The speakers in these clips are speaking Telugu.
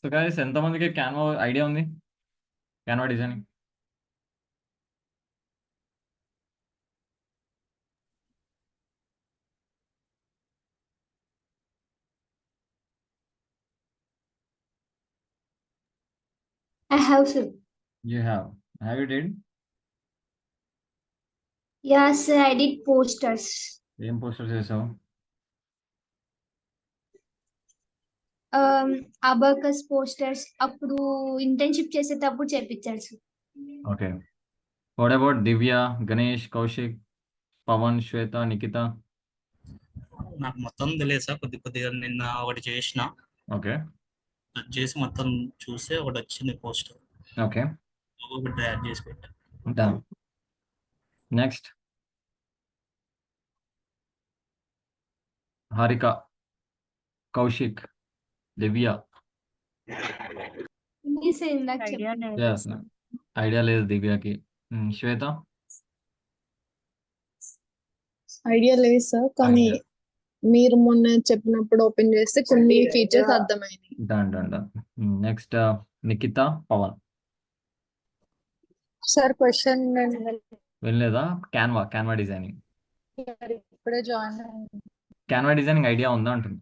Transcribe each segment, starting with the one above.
సో గైస్ ఎంతమందికి క్యాన్వా ఐడియా ఉంది? Canva designing. I have sir. You have you did? Yes, sir, I did posters. ఏం పోస్టర్ చేసావు? అబాకస్ పోస్టర్స్ అప్పుడు ఇంటర్న్షిప్ చేసేటప్పుడు చేపించారు సార్. ఓకే. వాట్ అబౌట్ దివ్య, గణేష్, కౌశిక్, పవన్, శ్వేత, నిఖిత? నాకు మొత్తం తెలియదు సార్, కొద్ది కొద్దిగా నిన్న ఒకటి చేసిన, ఓకే అది చేసి మొత్తం చూస్తే ఒకటి వచ్చింది పోస్టర్, ఓకే ఒకటి తయారు చేసి పెట్టా. డన్. నెక్స్ట్ హారిక, కౌశిక్, దివ్య. ఉంది సార్, ఇందాక ఐడియా చెప్పాను. లేదు. ఐడియా లేదు దివ్యకి. శ్వేత? ఐడియా లేదు సార్, కానీ మీరు మొన్న చెప్పినప్పుడు ఓపెన్ చేస్తే కొన్ని ఫీచర్స్ అర్థమైనాయి. Done done done. Next Nikhita, Pavan. Sir question వెళ్ళలేదా? Canva designing. ఇప్పుడే జాయిన్ అయ్యాను. క్యాన్వా డిజైనింగ్ ఐడియా ఉందా అంటుంది.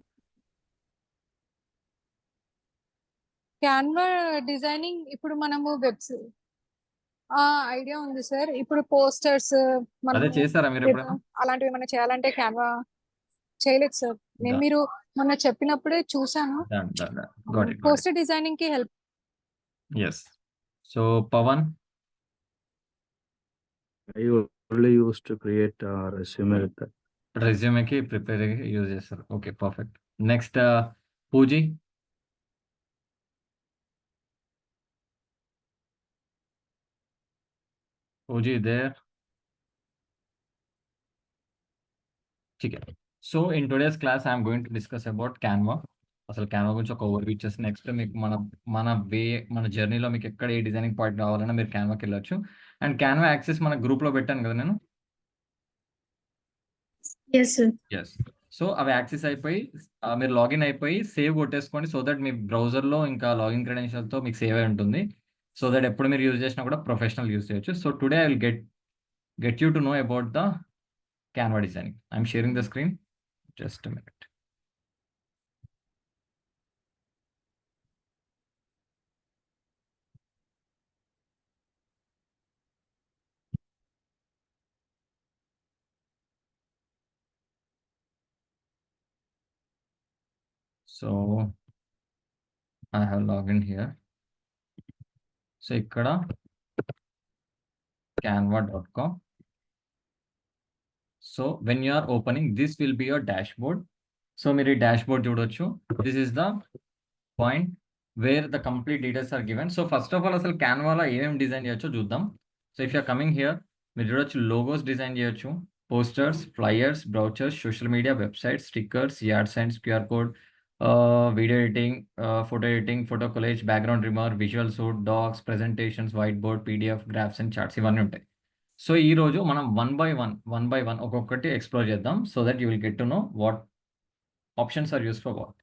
క్యాన్వా డిజైనింగ్ ఇప్పుడు మనము ఐడియా ఉంది సార్. ఇప్పుడు పోస్టర్స్ అదే చేస్తారా మీరు ఎప్పుడైనా? అలాంటివి ఏమైనా చేయాలంటే క్యాన్వా చేయలేదు సార్. నేను మీరు మొన్న చెప్పినప్పుడే చూసాను. Got it. పోస్టర్ డిజైనింగ్ కి help. Yes. So Pawan, I only used to create a resume with that. resume కి ప్రిపేర్ యూజ్ చేస్తారు. Okay perfect. Next Pooji. Pooji there. ठीक है. So in today's class I am going to discuss about Canva. అసలు Canva గురించి ఒక ఓవర్ వ్యూ ఇచ్చేసి నెక్స్ట్ మీకు మన జర్నీలో మీకు ఎక్కడ ఏ డిజైనింగ్ పాయింట్ రావాలన్నా మీరు Canvaకి వెళ్ళొచ్చు. అండ్ Canva యాక్సెస్ మన గ్రూప్లో పెట్టాను కదా నేను. Yes, sir. ఎస్. సో అవి యాక్సెస్ అయిపోయి మీరు లాగిన్ అయిపోయి సేవ్ కొట్టేసుకోండి. సో దట్ మీ బ్రౌజర్లో ఇంకా లాగిన్ క్రెడెన్షియల్తో మీకు సేవ్ అయి ఉంటుంది. సో దట్ ఎప్పుడు మీరు యూజ్ చేసినా కూడా ప్రొఫెషనల్ యూజ్ చేయొచ్చు. So today I will get you to know about the Canva designing. I'm sharing the screen. Just minute. So I have login here. So ఇక్కడ canva.com. So when you are opening this will be your dashboard. So మీరు ఈ డాష్ బోర్డ్ చూడొచ్చు. This is the point where the complete details are given. So first of all అసలు క్యాన్వాలో ఏమేమి డిజైన్ చేయొచ్చో చూద్దాం. So if you're coming here మీరు చూడొచ్చు లోగోస్ డిజైన్ చేయొచ్చు, posters, flyers, brochures, social media, websites, stickers, ad signs, QR code, video editing, photo collage, background remover, visual suite, docs, presentations, whiteboard, PDF, graphs and charts ఇవన్నీ ఉంటాయి. సో ఈ రోజు మనం వన్ బై వన్ ఒక్కొక్కటి ఎక్స్ప్లోర్ చేద్దాం. So that you will get to know what options are use for what.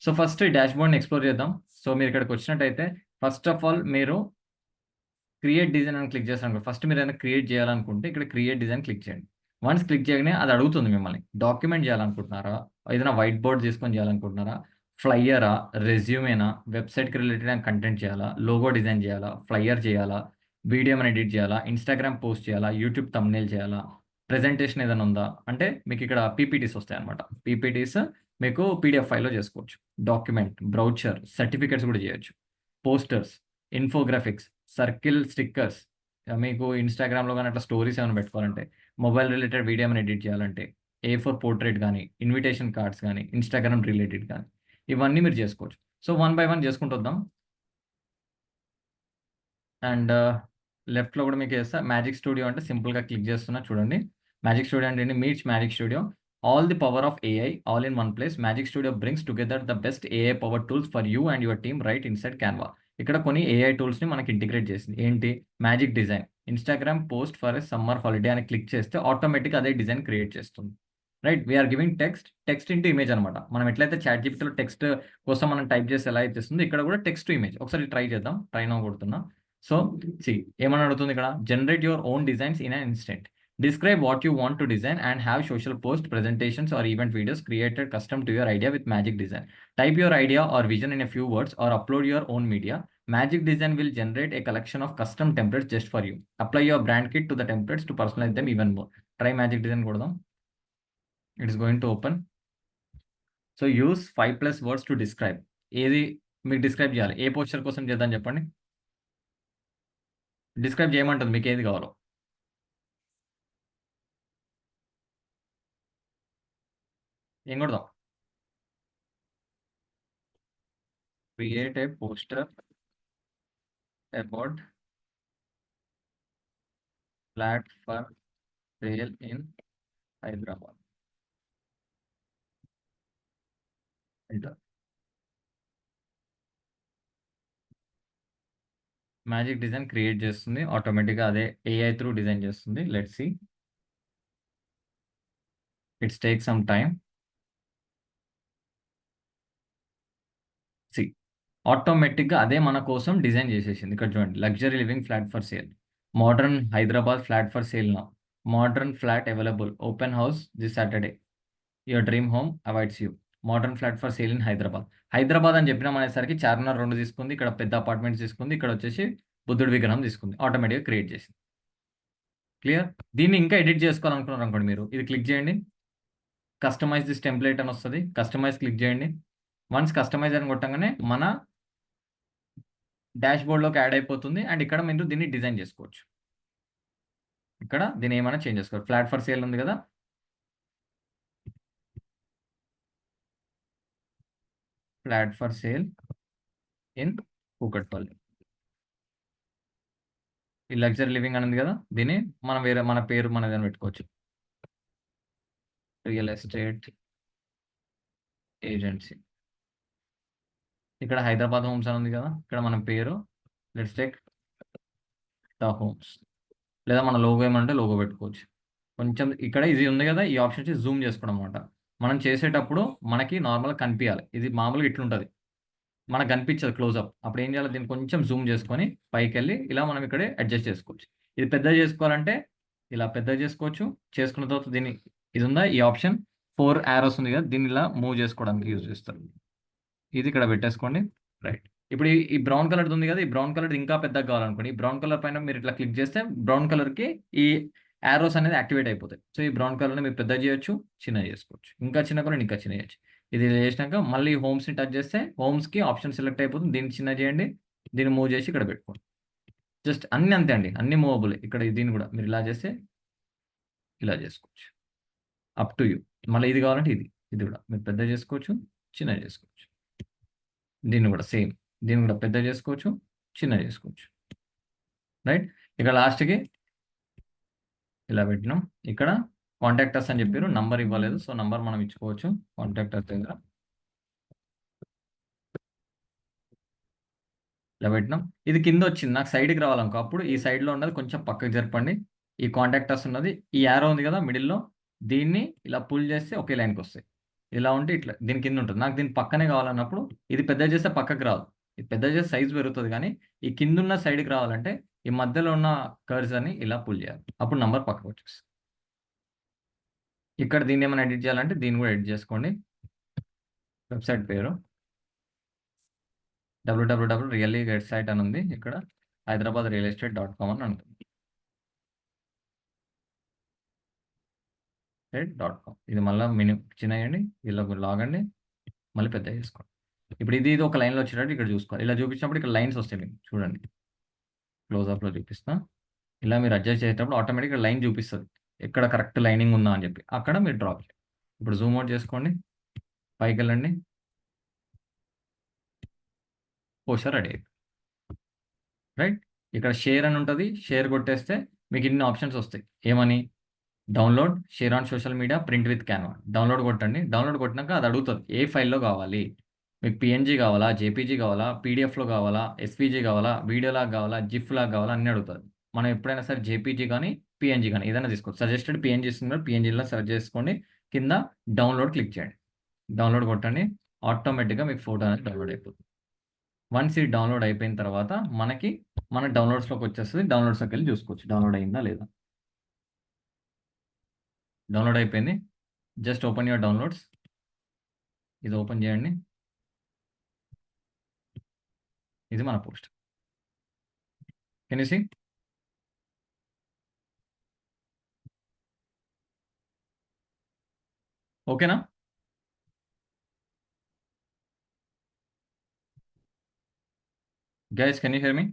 So first ఈ డాష్ బోర్డ్ని ఎక్స్ప్లోర్ చేద్దాం. సో మీరు ఇక్కడికి వచ్చినట్టయితే ఫస్ట్ ఆఫ్ ఆల్ మీరు క్రియేట్ డిజైన్ అని క్లిక్ చేస్తాను. ఫస్ట్ మీరు ఏదైనా క్రియేట్ చేయాలనుకుంటే ఇక్కడ క్రియేట్ డిజైన్ క్లిక్ చేయండి. వన్స్ క్లిక్ చేయగానే అది అడుగుతుంది మిమ్మల్ని డాక్యుమెంట్ చేయాలనుకుంటున్నారా, ఏదైనా వైట్ బోర్డ్ తీసుకొని చేయాలనుకుంటున్నారా, ఫ్లైయరా, రెజ్యూమేనా, వెబ్సైట్కి రిలేటెడ్ కంటెంట్ చేయాలా, లోగో డిజైన్ చేయాలా, ఫ్లైయర్ చేయాలా, వీడియో ఏమైనా ఎడిట్ చేయాలా, ఇన్స్టాగ్రామ్ పోస్ట్ చేయాలా, యూట్యూబ్ థంబ్నెయిల్ చేయాలా, ప్రెజెంటేషన్ ఏదైనా ఉందా అంటే మీకు ఇక్కడ పీపీటీస్ వస్తాయి అనమాట. పీపీటీస్ మీకు పీడిఎఫ్ ఫైల్లో చేసుకోవచ్చు. డాక్యుమెంట్, బ్రౌచర్, సర్టిఫికేట్స్ కూడా చేయొచ్చు. పోస్టర్స్, ఇన్ఫోగ్రాఫిక్స్, సర్కిల్ స్టిక్కర్స్, మీకు ఇన్స్టాగ్రామ్లో కానీ అట్లా స్టోరీస్ ఏమైనా పెట్టుకోవాలంటే, మొబైల్ రిలేటెడ్ వీడియో ఏమైనా ఎడిట్ చేయాలంటే, A4 పోర్ట్రేట్ కానీ, ఇన్విటేషన్ కార్డ్స్ కానీ, ఇన్స్టాగ్రామ్ రిలేటెడ్ కానీ ఇవన్నీ మీరు చేసుకోవచ్చు. సో వన్ బై వన్ చేసుకుంటూ వద్దాం. అండ్ లెఫ్ట్లో కూడా మీకు వేస్తా మ్యాజిక్ స్టూడియో అంటే సింపుల్గా క్లిక్ చేస్తున్నా చూడండి. మ్యాజిక్ స్టూడియో అంటే meets magic studio, all the power of AI all in one place. Magic studio brings together the best AI power tools for you and your team right inside Canva. ఇక్కడ కొన్ని AI టూల్స్ని మనకి ఇంటిగ్రేట్ చేసింది. ఏంటి? Magic design. Instagram post for a summer holiday అని క్లిక్ చేస్తే ఆటోమేటిక్గా అదే డిజైన్ క్రియేట్ చేస్తుంది. Right we are giving text into image అనమాట. మనం ఎట్లయితే చాట్ జీపీటీలో టెక్స్ట్ కోసం మనం టైప్ చేసి ఎలా అయితే ఇస్తుందో ఇక్కడ కూడా టెక్స్ట్ టు ఇమేజ్. ఒకసారి ట్రై చేద్దాం. ట్రై నౌ కొడుతున్నా. సో ఏమని అడుగుతుంది ఇక్కడ, generate your own designs in an instant, describe what you want to design and have social post, presentations or event videos created custom to your idea with Magic Design. Type your idea or vision in a few words or upload your own media. Magic Design will generate a collection of custom templates just for you. Apply your brand kit to the templates to personalize them even more. Try Magic Design కొడదాం. It is going to open. So use 5+ words to describe. ఏది మీకు డిస్క్రైబ్ చేయాలి? ఏ పోస్టర్ కోసం చేద్దాం చెప్పండి. డిస్క్రైబ్ చేయమంటుంది మీకు ఏది కావాలో. ఏం కొడదాం? Create a poster about flat for sale in Hyderabad. Enter. Magic design create చేస్తుంది ఆటోమేటిక్గా, అదే ఏఐ త్రూ డిజైన్ చేస్తుంది. Let's see, it's take some time. See ఆటోమేటిక్గా అదే మన కోసం డిజైన్ చేసేసింది. ఇక్కడ చూడండి, luxury living flat for sale, modern Hyderabad flat for sale now, modern flat available, open house this Saturday, your dream home awaits you, modern flat for sale in Hyderabad. Hyderabad అని చెప్పినాం అనేసరికి చార్మినార్ 2 తీసుకుంది, ఇక్కడ పెద్ద అపార్ట్మెంట్స్ తీసుకుంది, ఇక్కడ వచ్చేసి బుద్ధుడి విగ్రహం తీసుకుంది. ఆటోమేటిక్గా క్రియేట్ చేసింది. క్లియర్? దీన్ని ఇంకా ఎడిట్ చేసుకోవాలనుకున్నారు అనుకోండి, మీరు ఇది క్లిక్ చేయండి, కస్టమైజ్ దిస్ టెంప్లెట్ అని వస్తుంది. కస్టమైజ్ క్లిక్ చేయండి. వన్స్ కస్టమైజ్ అని కొట్టగానే మన డాష్ బోర్డ్లోకి యాడ్ అయిపోతుంది. అండ్ ఇక్కడ మీరు దీన్ని డిజైన్ చేసుకోవచ్చు. ఇక్కడ దీన్ని ఏమైనా చేంజ్ చేసుకోవచ్చు. ఫ్లాట్ ఫర్ సేల్ ఉంది కదా, flat for sale in Kukatpally. ఈ లగ్జరీ లివింగ్ అని ఉంది కదా, దీన్ని మనం వేరే మన పేరు మనదని పెట్టుకోవచ్చు. Real estate agency. ఇక్కడ హైదరాబాద్ హోమ్స్ అని ఉంది కదా, ఇక్కడ మన పేరు లెట్స్ టేక్ ద హోమ్స్. లేదా మన లోగో ఏమంటే లోగో పెట్టుకోవచ్చు. కొంచెం ఇక్కడ ఇది ఉంది కదా, ఈ ఆప్షన్ వచ్చి జూమ్ చేసుకోవడం అనమాట. మనం చేసేటప్పుడు మనకి నార్మల్గా కనిపించాలి. ఇది మామూలుగా ఇట్లుంటుంది, మనకు కనిపించదు క్లోజ్అప్. అప్పుడు ఏం చేయాలి, దీన్ని కొంచెం జూమ్ చేసుకొని పైకి వెళ్ళి ఇలా మనం ఇక్కడే అడ్జస్ట్ చేసుకోవచ్చు. ఇది పెద్ద చేసుకోవాలంటే ఇలా పెద్ద చేసుకోవచ్చు. చేసుకున్న తర్వాత దీన్ని ఇది ఉందా, ఈ ఆప్షన్ 4 arrows ఉంది కదా, దీన్ని ఇలా మూవ్ చేసుకోవడానికి యూజ్ చేస్తారు. ఇది ఇక్కడ పెట్టేసుకోండి. రైట్. ఇప్పుడు ఈ బ్రౌన్ కలర్ ఉంది కదా, ఈ బ్రౌన్ కలర్ ఇంకా పెద్దగా కావాలనుకోండి, ఈ బ్రౌన్ కలర్ పైన మీరు ఇట్లా క్లిక్ చేస్తే బ్రౌన్ కలర్కి ఈ యారోస్ అనేది యాక్టివేట్ అయిపోతాయి. సో ఈ బ్రౌన్ కలర్ని మీరు పెద్ద చేయొచ్చు, చిన్న చేసుకోవచ్చు. ఇంకా చిన్న కలర్ ఇంకా చిన్న చేయొచ్చు. ఇది చేసినాక మళ్ళీ హోమ్స్ని టచ్ చేస్తే హోమ్స్కి ఆప్షన్ సెలెక్ట్ అయిపోతుంది. దీన్ని చిన్న చేయండి, దీన్ని మూవ్ చేసి ఇక్కడ పెట్టుకోండి. జస్ట్ అన్ని అంతే అండి, అన్ని మూవబుల్. ఇక్కడ దీన్ని కూడా మీరు ఇలా చేస్తే ఇలా చేసుకోవచ్చు. Up to you. మళ్ళీ ఇది కావాలంటే ఇది కూడా మీరు పెద్ద చేసుకోవచ్చు, చిన్న చేసుకోవచ్చు. దీన్ని కూడా సేమ్, దీన్ని కూడా పెద్ద చేసుకోవచ్చు, చిన్న చేసుకోవచ్చు. రైట్. ఇక లాస్ట్కి ఇలా పెట్టినాం. ఇక్కడ కాంటాక్ట్ అస్ అని చెప్పారు, నంబర్ ఇవ్వలేదు. సో నంబర్ మనం ఇచ్చుకోవచ్చు కాంటాక్ట్ అస్ దగ్గర. ఇలా పెట్టినాం. ఇది కింద వచ్చింది, నాకు సైడ్కి రావాలనుకో, అప్పుడు ఈ సైడ్లో ఉన్నది కొంచెం పక్కకి జరపండి. ఈ కాంటాక్ట్ అస్ ఉన్నది, ఈ యారో ఉంది కదా మిడిల్లో, దీన్ని ఇలా పుల్ చేస్తే ఒకే లైన్కి వస్తాయి. ఇలా ఉంటే ఇట్లా దీని కింద ఉంటుంది. నాకు దీని పక్కనే కావాలన్నప్పుడు ఇది పెద్ద చేస్తే పక్కకి రాదు, ఇది పెద్ద చేస్తే సైజ్ పెరుగుతుంది. కానీ ఈ కింద ఉన్న సైడ్కి రావాలంటే ఈ మధ్యలో ఉన్న కర్సర్ని ఇలా పుల్ చేయాలి, అప్పుడు నంబర్ పక్కకు వచ్చేస్తుంది. ఇక్కడ దీన్ని ఏమైనా ఎడిట్ చేయాలంటే దీన్ని కూడా ఎడిట్ చేసుకోండి. వెబ్సైట్ పేరు www.reallygetsite అని ఉంది, ఇక్కడ hyderabadrealestate.com అని ఉంటుంది. .com. ఇది మళ్ళీ చిన్న చేయండి, ఇలా లాగండి, మళ్ళీ పెద్ద చేసుకోండి. ఇప్పుడు ఇది ఒక లైన్లో వచ్చేటట్టు ఇక్కడ చూసుకోవాలి. ఇలా చూపించినప్పుడు ఇక్కడ లైన్స్ వస్తాయి మీకు చూడండి, క్లోజ్అప్లో చూపిస్తా. ఇలా మీరు అడ్జస్ట్ చేసేటప్పుడు ఆటోమేటిక్గా లైన్ చూపిస్తుంది, ఎక్కడ కరెక్ట్ లైనింగ్ ఉందా అని చెప్పి, అక్కడ మీరు డ్రాప్ చేయండి. ఇప్పుడు జూమ్ అవుట్ చేసుకోండి, పైకి వెళ్ళండి, పోస్టర్ రెడీ అయిపోయింది. రైట్. ఇక్కడ షేర్ అని ఉంటుంది, షేర్ కొట్టేస్తే మీకు ఇన్ని ఆప్షన్స్ వస్తాయి. ఏమని, download, share on social media, print with Canva. Download కొట్టండి. డౌన్లోడ్ కొట్టినాక అది అడుగుతుంది ఏ ఫైల్లో కావాలి, మీకు పిఎన్జీ కావాలా, జేపీజీ కావాలా, పీడిఎఫ్లో కావాలా, ఎస్పీజీ కావాలా, వీడియోలాగా కావాలా, జిఫ్ లాగా కావాలా, అన్నీ అడుగుతుంది. మనం ఎప్పుడైనా సరే జేపీజీ కానీ పిఎన్జీ కానీ ఏదైనా తీసుకోవచ్చు. సజెస్టెడ్ పిఎన్జీ ఇస్తుంది, పిఎన్జీలో సెర్చ్ చేసుకోండి. కింద డౌన్లోడ్ క్లిక్ చేయండి. డౌన్లోడ్ కొట్టండి, ఆటోమేటిక్గా మీకు ఫోటో అనేది డౌన్లోడ్ అయిపోతుంది. వన్స్ ఇది డౌన్లోడ్ అయిపోయిన తర్వాత మన డౌన్లోడ్స్లోకి వచ్చేస్తుంది. డౌన్లోడ్స్లోకి వెళ్ళి చూసుకోవచ్చు డౌన్లోడ్ అయిందా లేదా. డౌన్లోడ్ అయిపోయింది. Just open your downloads. ఇది ఓపెన్ చేయండి. ఇది మన పోస్ట్. Can you see? ఓకేనా? Guys, can you hear me?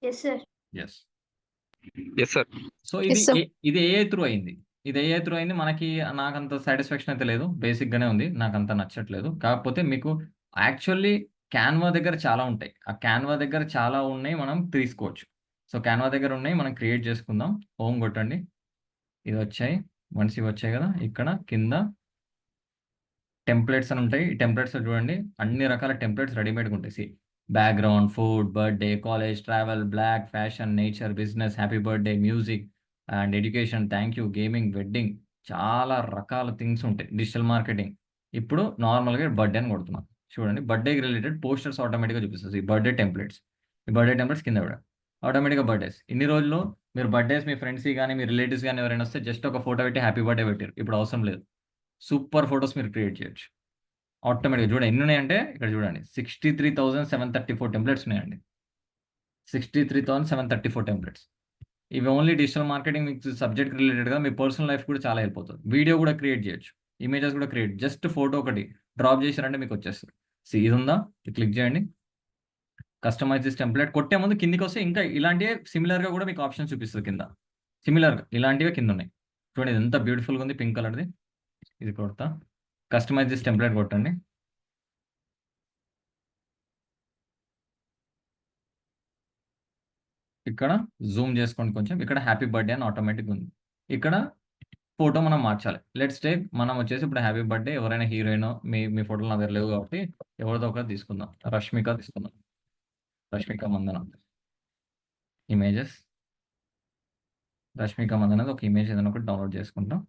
Yes sir. Yes. Yes sir. So Yes, sir. ఇది ఏఐ త్రూ అయింది. మనకి నాకంత సాటిస్ఫాక్షన్ అయితే లేదు. బేసిక్గానే ఉంది, నాకు అంత నచ్చట్లేదు. కాకపోతే మీకు యాక్చువల్లీ క్యాన్వా దగ్గర చాలా ఉంటాయి. ఆ క్యాన్వా దగ్గర చాలా ఉన్నాయి, మనం తీసుకోవచ్చు. సో క్యాన్వా దగ్గర ఉన్నాయి, మనం క్రియేట్ చేసుకుందాం. హోమ్ కొట్టండి. ఇది వచ్చాయి. వన్స్ ఇవి వచ్చాయి కదా, ఇక్కడ కింద టెంప్లెట్స్ అని ఉంటాయి. ఈ టెంప్లెట్స్లో చూడండి, అన్ని రకాల టెంప్లెట్స్ రెడీమేడ్గా ఉంటాయి. See background, food, birthday, college, travel, black, fashion, nature, business, happy birthday, music and education, thank you, gaming, wedding, చాలా రకాల థింగ్స్ ఉంటాయి. Digital marketing. ఇప్పుడు నార్మల్గా బర్త్డే అని కొడుతున్నాం. చూడండి, బర్త్డేకి రిలేటెడ్ పోస్టర్స్ ఆటోమేటిక్గా చూపిస్తుంది. ఈ బర్త్డే టెంప్లెట్స్ కింద కూడా ఆటోమేటిక్గా బర్త్డేస్. ఇన్ని రోజులు మీరు బర్త్డేస్ మీ ఫ్రెండ్స్ కానీ మీ రిలేటివ్స్ కానీ ఎవరైనా వస్తే జస్ట్ ఒక ఫోటో పెట్టి హ్యాపీ బర్త్డే పెట్టారు. ఇప్పుడు అవసరం లేదు. సూపర్ ఫొటోస్ మీరు క్రియేట్ చేయొచ్చు ఆటోమేటిక్గా. చూడండి ఎన్ని ఉన్నాయంటే, ఇక్కడ చూడండి 63,734 టెంప్లెట్స్ ఉన్నాయండి. 63,734 టెంప్లెట్స్. ఇవి ఓన్లీ డిజిటల్ మార్కెటింగ్ మీకు సబ్జెక్ట్ రిలేటెడ్గా, మీ పర్సనల్ లైఫ్ కూడా చాలా హెల్ప్ అవుతుంది. వీడియో కూడా క్రియేట్ చేయొచ్చు, ఇమేజెస్ కూడా క్రియేట్. జస్ట్ ఫోటో ఒకటి డ్రాప్ చేశారంటే మీకు వచ్చేస్తుంది. ఇది ఉందా, క్లిక్ చేయండి. కస్టమైజ్ దిస్ టెంప్లెట్ కొట్టే ముందు కిందికి వస్తే ఇంకా ఇలాంటివి సిమిలర్గా కూడా మీకు ఆప్షన్ చూపిస్తుంది కింద. సిమిలర్గా ఇలాంటివే కింద ఉన్నాయి. చూడండి, ఇది ఎంత బ్యూటిఫుల్గా ఉంది, పింక్ కలర్ది. ఇది కొడతా, కస్టమైజ్ దిస్ టెంప్లెట్ కొట్టండి. ఇక్కడ జూమ్ చేసుకోండి కొంచెం. ఇక్కడ హ్యాపీ బర్త్డే అని ఆటోమేటిక్ ఉంది. ఇక్కడ ఫోటో మనం మార్చాలి. లెట్స్ టేక్, మనం వచ్చేసి ఇప్పుడు హ్యాపీ బర్త్డే ఎవరైనా హీరోయిన్, మీ ఫోటోలు నా దగ్గర లేవు కాబట్టి ఎవరిదో ఒకటి తీసుకుందాం. రష్మిక తీసుకుందాం. రష్మిక మందన ఇమేజెస్. రష్మిక మందన ఒక ఇమేజ్ ఏదైనా ఒకటి డౌన్లోడ్ చేసుకుంటాం.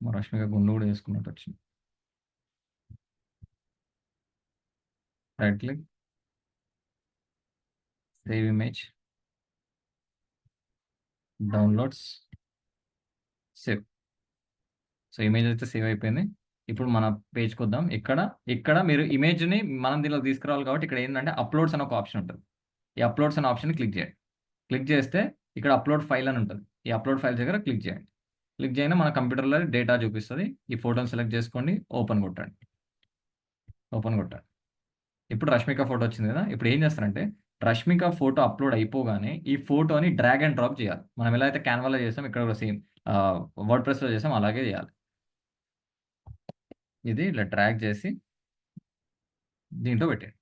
మా రష్మిక గుండు కూడా వేసుకున్నట్టు వచ్చింది. Right click, save image, downloads, save. So image అయితే సేవ్ అయిపోయింది. ఇప్పుడు మన పేజ్కి వద్దాం. ఇక్కడ మీరు ఇమేజ్ని మనం దీనిలో తీసుకురావాలి కాబట్టి ఇక్కడ ఏంటంటే అప్లోడ్స్ అని ఒక ఆప్షన్ ఉంటుంది. ఈ అప్లోడ్స్ అనే ఆప్షన్ క్లిక్ చేయండి. క్లిక్ చేస్తే ఇక్కడ అప్లోడ్ ఫైల్ అని ఉంటుంది. ఈ అప్లోడ్ ఫైల్ దగ్గర క్లిక్ చేయండి. క్లిక్ చేయగానే మన కంప్యూటర్లో డేటా చూపిస్తుంది. ఈ ఫోటోని సెలెక్ట్ చేసుకోండి, ఓపెన్ కొట్టండి. ఇప్పుడు రష్మిక ఫోటో వచ్చింది కదా. ఇప్పుడు ఏం చేస్తారంటే, రష్మిక ఫోటో అప్లోడ్ అయిపోగానే ఈ ఫోటోని డ్రాగ్ అండ్ డ్రాప్ చేయాలి. మనం ఎలా అయితే క్యాన్వాలో చేసాం, ఇక్కడ కూడా సేమ్ వర్డ్ ప్రెస్లో చేసాం, అలాగే చేయాలి. ఇది ఇలా డ్రాగ్ చేసి దీంట్లో పెట్టండి.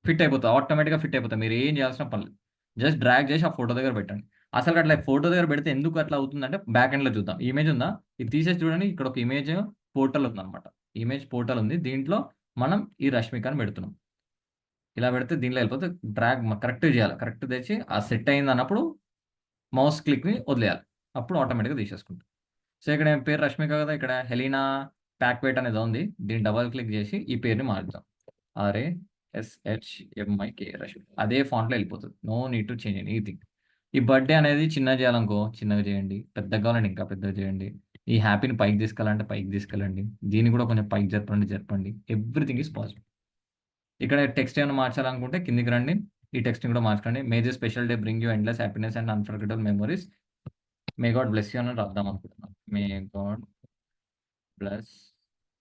ఫిట్ అయిపోతుంది, ఆటోమేటిక్గా ఫిట్ అయిపోతుంది. మీరు ఏం చేయాల్సిన పని లేదు. జస్ట్ డ్రాగ్ చేసి ఆ ఫోటో దగ్గర పెట్టండి. అసలు అట్లా ఫోటో దగ్గర పెడితే ఎందుకు అట్లా అవుతుందంటే, బ్యాక్ ఎండ్లో చూద్దాం. ఇమేజ్ ఉందా, ఇది తీసేసి చూడండి. ఇక్కడ ఒక ఇమేజ్ పోర్టల్ ఉందన్నమాట. ఇమేజ్ పోర్టల్ ఉంది. దీంట్లో మనం ఈ రష్మికని పెడుతున్నాం. ఇలా పెడితే దీనిలో వెళ్ళిపోతే డ్రాగ్ కరెక్ట్ చేయాలి. కరెక్ట్ తెచ్చి ఆ సెట్ అయింది అన్నప్పుడు మౌస్ క్లిక్ని వదిలేయాలి. అప్పుడు ఆటోమేటిక్గా తీసేసుకుంటాం. సో ఇక్కడ పేరు రష్మిక కదా, ఇక్కడ హెలీనా ప్యాక్వేట్ అనేది ఉంది. దీన్ని డబల్ క్లిక్ చేసి ఈ పేరుని మార్చుదాం. RASHMIK రష్మిక. అదే ఫాంట్లో వెళ్ళిపోతుంది. No need to change anything. ఈ బర్త్డే అనేది చిన్నగా చేయాలనుకో చిన్నగా చేయండి, పెద్దగా కావాలంటే ఇంకా పెద్దగా చేయండి. ఈ హ్యాపీని పైకి తీసుకెళ్ళాలంటే పైకి తీసుకెళ్ళండి. దీన్ని కూడా కొంచెం పైకి జరపండి. Everything is possible. ఇక్కడ టెక్స్ట్ ఏమైనా మార్చాలనుకుంటే కిందికి రండి, ఈ టెక్స్ట్ని కూడా మార్చండి. May this special day bring you endless happiness and unforgettable memories. May God bless you అని రాద్దాం అనుకుంటున్నాను. May God bless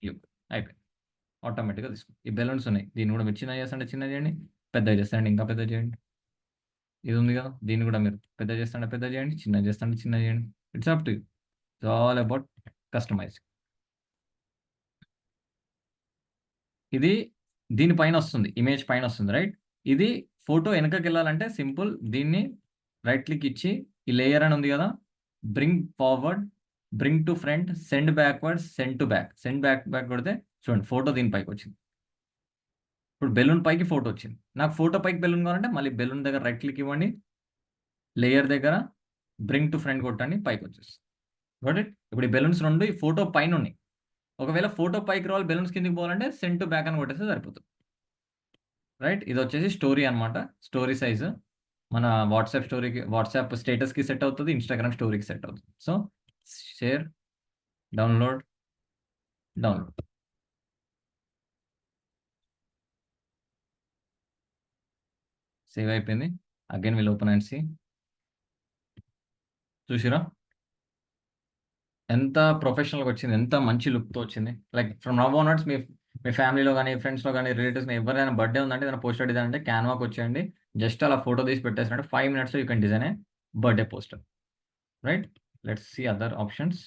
you. అయిపోయింది. ఆటోమేటిక్గా తీసుకోండి. ఈ బెలూన్స్ ఉన్నాయి, దీన్ని కూడా మీరు చిన్న చేస్తుంటే చిన్న చేయండి, పెద్ద చేస్తాండి ఇంకా పెద్ద చేయండి. ఇది ఉంది కదా, దీన్ని కూడా మీరు పెద్ద చేస్తుంటే పెద్ద చేయండి, చిన్న చేస్తుంటే చిన్న చేయండి. It's up to you. It's all about customising. ఇది దీనిపైన వస్తుంది, ఇమేజ్ పైన వస్తుంది, రైట్. ఇది ఫోటో వెనకకి వెళ్ళాలంటే సింపుల్, దీన్ని రైట్ క్లిక్ ఇచ్చి ఈ లేయర్ అని ఉంది కదా, bring forward, bring to front, send backward, send to back. Send back కొడితే చూడండి ఫోటో దీనిపైకి వచ్చింది. ఇప్పుడు బెలూన్ పైకి ఫోటో వచ్చింది. నాకు ఫోటో పైకి బెలూన్ కావాలంటే మళ్ళీ బెలూన్ దగ్గర రైట్ క్లిక్ ఇవ్వండి, లేయర్ దగ్గర బ్రింగ్ టు ఫ్రంట్ కొట్టండి, పైకి వచ్చేస్తుంది. Got it. ఇప్పుడు ఈ బెలూన్స్ రెండు ఈ ఫోటో పైన ఉన్నాయి. ఒకవేళ ఫోటో పైకి రావాలి, బెలూన్స్ కిందకి పోవాలంటే సెండ్ టు బ్యాక్ అని కొట్టేస్తే సరిపోతుంది. రైట్, ఇది వచ్చేసి స్టోరీ అనమాట. స్టోరీ సైజు మన వాట్సాప్ స్టేటస్కి సెట్ అవుతుంది, ఇన్స్టాగ్రామ్ స్టోరీకి సెట్ అవుతుంది. So share, download. సేవ్ అయిపోయింది. Again will open and see. చూసిరా ఎంత ప్రొఫెషనల్గా వచ్చింది, ఎంత మంచి లుక్తో వచ్చింది. లైక్ ఫ్రమ్ నవ్ ఆన్వర్డ్స్ మీ ఫ్యామిలీలో కానీ, ఫ్రెండ్స్లో కానీ, రిలేటివ్స్ ఎవరైనా బర్త్డే ఉందంటే, ఏదైనా పోస్టర్ డిజైన్ అంటే క్యాన్వాకి వచ్చేయండి, జస్ట్ అలా ఫోటో తీసి పెట్టేసినట్టు 5 minutes you can design a birthday poster. Right, let's see other options.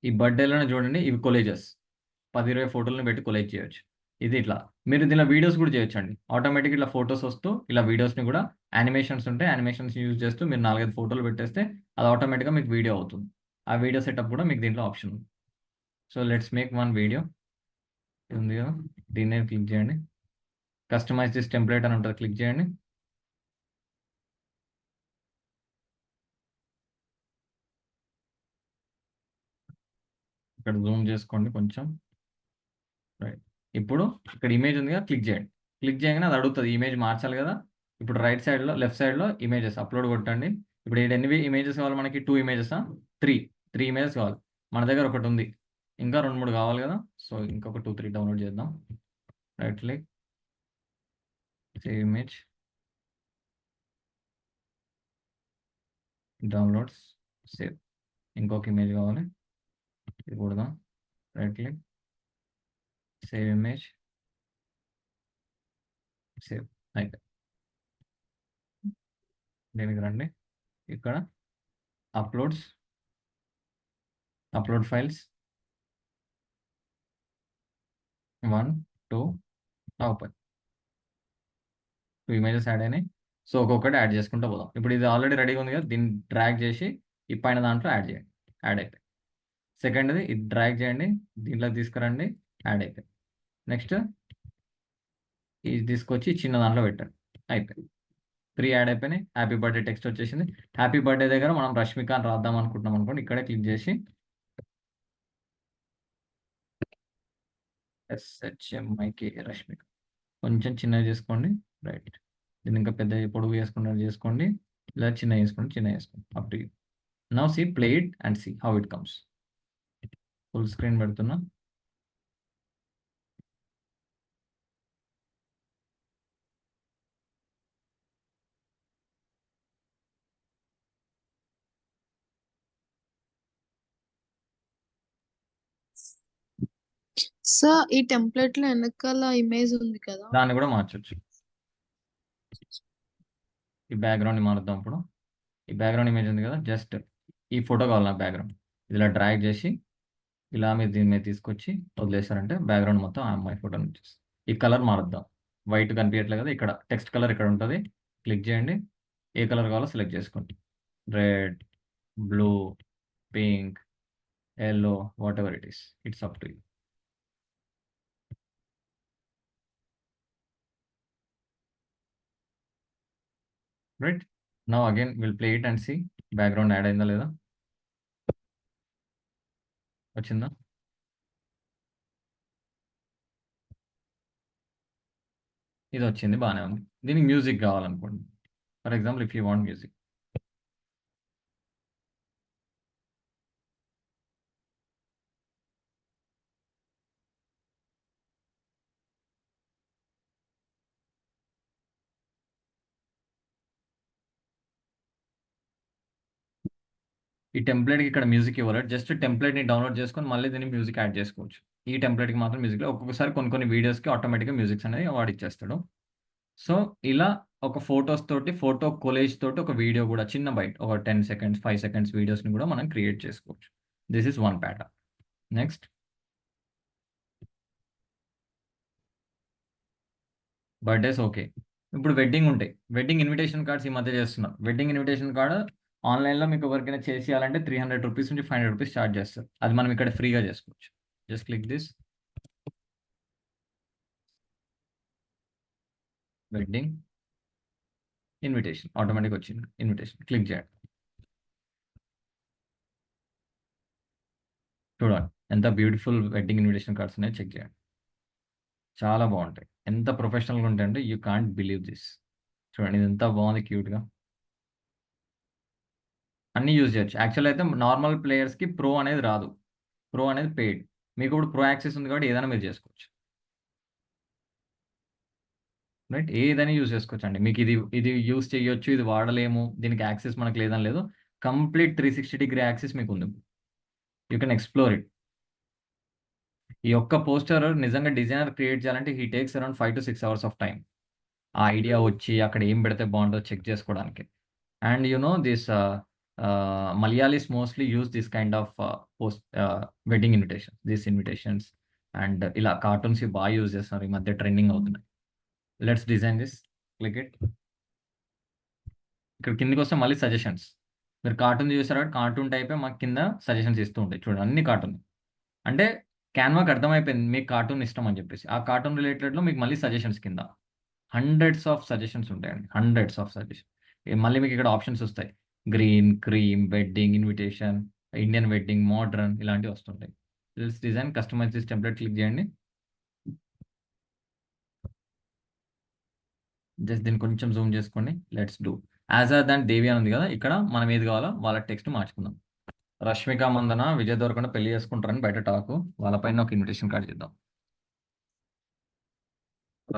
ఈ బర్త్డేలోనే చూడండి, ఇవి కొలేజెస్ 10-20 ఫోటోలను పెట్టి కొలేజ్ చేయొచ్చు. ఇది ఇట్లా మీరు దీనిలో వీడియోస్ కూడా చేయొచ్చు అండి. ఆటోమేటిక్ ఇట్లా ఫొటోస్ వస్తూ ఇలా వీడియోస్ని కూడా యానిమేషన్స్ ఉంటాయి, యానిమేషన్స్ యూజ్ చేస్తూ మీరు 4-5 ఫోటోలు పెట్టేస్తే అది ఆటోమేటిక్గా మీకు వీడియో అవుతుంది. ఆ వీడియో సెటప్ కూడా మీకు దీంట్లో ఆప్షన్ ఉంది. So let's make one video. ఉంది కదా, దీన్నే క్లిక్ చేయండి. కస్టమైజ్ దిస్ టెంప్లెట్ అని ఉంటుంది, క్లిక్ చేయండి. ఇక్కడ జూమ్ చేసుకోండి కొంచెం. రైట్, ఇప్పుడు ఇక్కడ ఇమేజ్ ఉంది కదా, క్లిక్ చేయండి. క్లిక్ చేయగానే అది అడుగుతుంది ఇమేజ్ మార్చాలి కదా. ఇప్పుడు రైట్ సైడ్లో, లెఫ్ట్ సైడ్లో ఇమేజెస్ అప్లోడ్ కొట్టండి. ఇప్పుడు ఎన్ని ఇమేజెస్ కావాలి మనకి? 2 ఇమేజెస్, 3 ఇమేజెస్ కావాలి. మన దగ్గర ఒకటి ఉంది, ఇంకా 2-3 కావాలి కదా. సో ఇంకొక 2-3 డౌన్లోడ్ చేద్దాం. Right click, save image, downloads, save. ఇంకొక ఇమేజ్ కావాలి, ఇది కూడా right click, save image, save. అయితే దీనికి రండి, ఇక్కడ upload files 1, 2 open. 2 images add అయినాయి. సో ఒక్కొక్కటి యాడ్ చేసుకుంటూ పోదాం. ఇప్పుడు ఇది ఆల్రెడీ రెడీగా ఉంది కదా, దీన్ని డ్రాగ్ చేసి ఈ పైన దాంట్లో యాడ్ చేయండి. యాడ్ అయిపోయి సెకండ్ది ఇది డ్రాగ్ చేయండి, దీంట్లో తీసుకురండి, యాడ్ అయిపోయి. నెక్స్ట్ ఇది తీసుకొచ్చి చిన్న దాంట్లో పెట్టండి, అయిపోయింది. 3 యాడ్ అయిపోయినాయి. హ్యాపీ బర్త్డే టెక్స్ట్ వచ్చేసింది. హ్యాపీ బర్త్డే దగ్గర మనం రష్మిక అని రాద్దాం అనుకుంటున్నాం అనుకోండి, ఇక్కడే క్లిక్ చేసి SHMIK రష్మిక కొంచెం చిన్నగా చేసుకోండి. రైట్, దీన్ని ఇంకా పెద్ద పొడుగు చేసుకున్నట్టు చేసుకోండి, ఇలా చిన్న చేసుకోండి. Up to you. Now see, play it and see how it comes. Full screen పెడుతున్నా. సార్ ఈ టెంప్లెట్ లో వెనకాల ఇమేజ్ ఉంది కదా, దాన్ని కూడా మార్చొచ్చు. ఈ బ్యాక్గ్రౌండ్ని మారుద్దాం. ఇప్పుడు ఈ బ్యాక్గ్రౌండ్ ఇమేజ్ ఉంది కదా, జస్ట్ ఈ ఫోటో కావాలి నాకు బ్యాక్గ్రౌండ్. ఇలా డ్రాగ్ చేసి ఇలా మీరు దీని మీద తీసుకొచ్చి వదిలేశారంటే బ్యాక్గ్రౌండ్ మొత్తం ఆ అమ్మాయి ఫోటో వచ్చేస్తుంది. ఈ కలర్ మారుద్దాం. వైట్ కనిపించట్లేదు కదా, ఇక్కడ టెక్స్ట్ కలర్ ఇక్కడ ఉంటుంది, క్లిక్ చేయండి. ఏ కలర్ కావాలో సెలెక్ట్ చేసుకోండి. Red, blue, pink, yellow, whatever it is, it's up to you. Right, now again we'll play it and see background add అయిందా లేదా. వచ్చిందా? ఇది వచ్చింది, బాగానే ఉంది. దీనికి మ్యూజిక్ కావాలనుకోండి. For example if you want music, ఈ టెంప్లెట్కి ఇక్కడ మ్యూజిక్ ఇవ్వాలి. జస్ట్ టెంప్లెట్ని డౌన్లోడ్ చేసుకొని మళ్ళీ దీన్ని మ్యూజిక్ యాడ్ చేసుకోవచ్చు. ఈ టెంప్లెట్కి మాత్రం మ్యూజిక్, ఒక్కొక్కసారి కొన్ని వీడియోస్కి ఆటోమేటిక్గా మ్యూజిక్స్ అనేది వాడు ఇచ్చేస్తాడు. సో ఇలా ఒక ఫొటోస్ తోటి, ఫోటో కొలేజ్ తోటి ఒక వీడియో కూడా చిన్న బైట్, ఒక 10 seconds 5 seconds వీడియోస్ని కూడా మనం క్రియేట్ చేసుకోవచ్చు. This is one pattern. Next, birthdays okay. ఇప్పుడు వెడ్డింగ్ ఉంటాయి. వెడ్డింగ్ ఇన్విటేషన్ కార్డ్స్ ఈ మధ్య చేస్తున్నారు. వెడ్డింగ్ ఇన్విటేషన్ కార్డ్ ఆన్లైన్లో మీకు ఎవరికైనా చేసేయాలంటే 300 రూపీస్ నుంచి 500 రూపీస్ ఛార్జ్ చేస్తారు. అది మనం ఇక్కడ ఫ్రీగా చేసుకోవచ్చు. Just click this. Wedding invitation automatic వచ్చింది. ఇన్విటేషన్ క్లిక్ చేయండి. చూడండి ఎంత బ్యూటిఫుల్ వెడ్డింగ్ ఇన్విటేషన్ కార్డ్స్ ఉన్నాయో చెక్ చేయండి. చాలా బాగుంటాయి. ఎంత ప్రొఫెషనల్గా ఉంటాయంటే యూ కాంట్ బిలీవ్ దిస్. చూడండి ఇది ఎంత బాగుంది క్యూట్గా. అన్నీ యూజ్ చేయొచ్చు. యాక్చువల్ అయితే నార్మల్ ప్లేయర్స్కి ప్రో అనేది రాదు. ప్రో అనేది పెయిడ్. మీకు ఇప్పుడు ప్రో యాక్సెస్ ఉంది కాబట్టి ఏదైనా మీరు చేసుకోవచ్చు. రైట్, ఏదైనా యూజ్ చేసుకోవచ్చు అండి. మీకు ఇది ఇది యూజ్ చేయొచ్చు, ఇది వాడలేము, దీనికి యాక్సెస్ మనకు లేదని లేదు. కంప్లీట్ 360 యాక్సెస్ మీకు ఉంది. You can explore it. ఈ ఒక్క పోస్టర్ నిజంగా డిజైనర్ క్రియేట్ చేయాలంటే he takes around 5 to 6 hours of time. ఆ ఐడియా వచ్చి అక్కడ ఏం పెడితే బాగుంటుందో చెక్ చేసుకోవడానికి. And this Malayalis mostly use this kind of post wedding invitation, this invitations. And ఇలా కార్టూన్స్ బాగా యూజ్ చేస్తున్నారు, ఈ మధ్య ట్రెండింగ్ అవుతున్నాయి. Let's design this. Click it. ఇక్కడ కిందికి వస్తే మళ్ళీ సజెషన్స్. మీరు కార్టూన్ చూసారు కాబట్టి కార్టూన్ టైపే మాకు కింద సజెషన్స్ ఇస్తూ ఉంటాయి. చూడండి అన్ని కార్టూన్. అంటే క్యాన్వాకి అర్థమైపోయింది మీకు కార్టూన్ ఇష్టం అని చెప్పేసి. ఆ కార్టూన్ రిలేటెడ్లో మీకు మళ్ళీ సజెషన్స్ కింద హండ్రెడ్స్ ఆఫ్ సజెషన్స్ ఉంటాయండి. Hundreds of suggestion. మళ్ళీ మీకు ఇక్కడ ఆప్షన్స్ వస్తాయి. Green, cream, wedding, invitation, Indian wedding, modern, ఇలాంటివి వస్తుంటాయి. Let's design customize this template click చేయండి. జస్ట్ దీన్ని కొంచెం జూమ్ చేసుకోండి. లెట్స్ డూ యాజ్ ఆర్ దాన్ దేవి అని ఉంది కదా, ఇక్కడ మనం ఏది కావాలో వాళ్ళ టెక్స్ట్ మార్చుకుందాం. రష్మిక మందన విజయ్ దేవరకొండ పెళ్లి చేసుకుంటారని బయట టాకు. వాళ్ళపైన ఒక ఇన్విటేషన్ కార్డ్ చేద్దాం.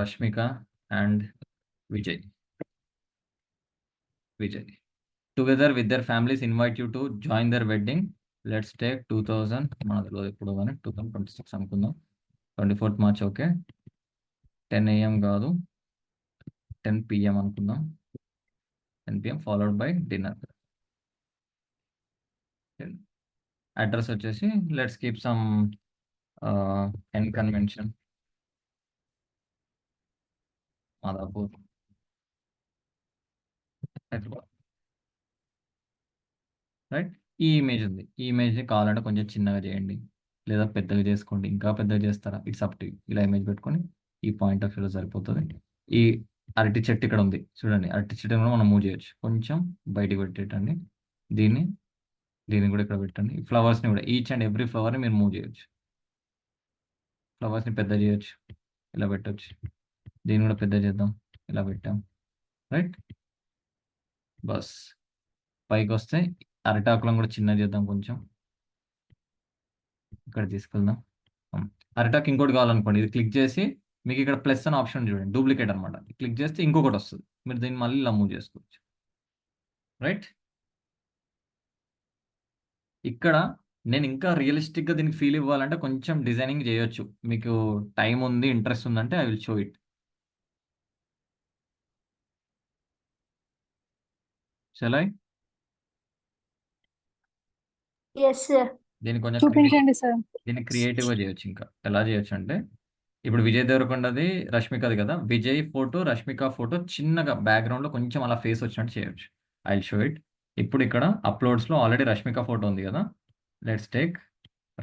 Rashmika and Vijay together with their families invite you to join their wedding. Let's take 2000, మనలో ఎప్పుడు కానీ 2026 అనుకుందాం. 24th March. ఓకే, 10 AM కాదు 10 PM అనుకుందాం. 10 PM followed by dinner. Address వచ్చేసి let's keep some N convention, Madhapur, Hyderabad. Right, ఈ ఇమేజ్ ఉంది. ఈ ఇమేజ్ని కావాలంటే కొంచెం చిన్నగా చేయండి, లేదా పెద్దగా చేసుకోండి, ఇంకా పెద్దగా చేస్తారా, ఇట్స్ అప్ టు యూ. ఇలా ఇమేజ్ పెట్టుకొని ఈ పాయింట్ ఆఫ్ వ్యూలో సరిపోతుంది. ఈ అరటి చెట్టు ఇక్కడ ఉంది చూడండి, అరటి చెట్టు కూడా మనం మూవ్ చేయొచ్చు. కొంచెం బయటికి పెట్టేటండి. దీన్ని కూడా ఇక్కడ పెట్టండి. ఈ ఫ్లవర్స్ని కూడా ఈచ్ అండ్ ఎవ్రీ ఫ్లవర్ని మీరు మూవ్ చేయొచ్చు. ఫ్లవర్స్ని పెద్ద చేయొచ్చు, ఇలా పెట్టవచ్చు. దీన్ని కూడా పెద్ద చేద్దాం, ఇలా పెట్టాం. రైట్, బస్ పైకి వస్తే అరిటాకులను కూడా చిన్న చేద్దాం కొంచెం. ఇక్కడ తీసుకెళ్దాం. అరిటాకు ఇంకోటి కావాలనుకోండి, ఇది క్లిక్ చేసి మీకు ఇక్కడ ప్లస్ అని ఆప్షన్ చూడండి, డూప్లికేట్ అనమాట. క్లిక్ చేస్తే ఇంకొకటి వస్తుంది, మీరు దీన్ని మళ్ళీ ఇలా మూవ్ చేసుకోవచ్చు. రైట్, ఇక్కడ నేను ఇంకా రియలిస్టిక్గా దీనికి ఫీల్ ఇవ్వాలంటే కొంచెం డిజైనింగ్ చేయొచ్చు. మీకు టైం ఉంది, ఇంట్రెస్ట్ ఉందంటే I will show it. Shall I? Yes sir. దీన్ని కొంచెం చూపించండి సార్. దీన్ని క్రియేటివ్గా చేయొచ్చు. ఇంకా ఎలా చేయొచ్చు అంటే, ఇప్పుడు విజయ్ దేవరకొండది రష్మికది కదా, విజయ్ ఫోటో రష్మిక ఫోటో చిన్నగా బ్యాక్గ్రౌండ్లో కొంచెం అలా ఫేస్ వచ్చినట్టు చేయొచ్చు. I will show it. ఇప్పుడు ఇక్కడ అప్లోడ్స్లో ఆల్రెడీ రష్మిక ఫోటో ఉంది కదా, లెట్స్ టేక్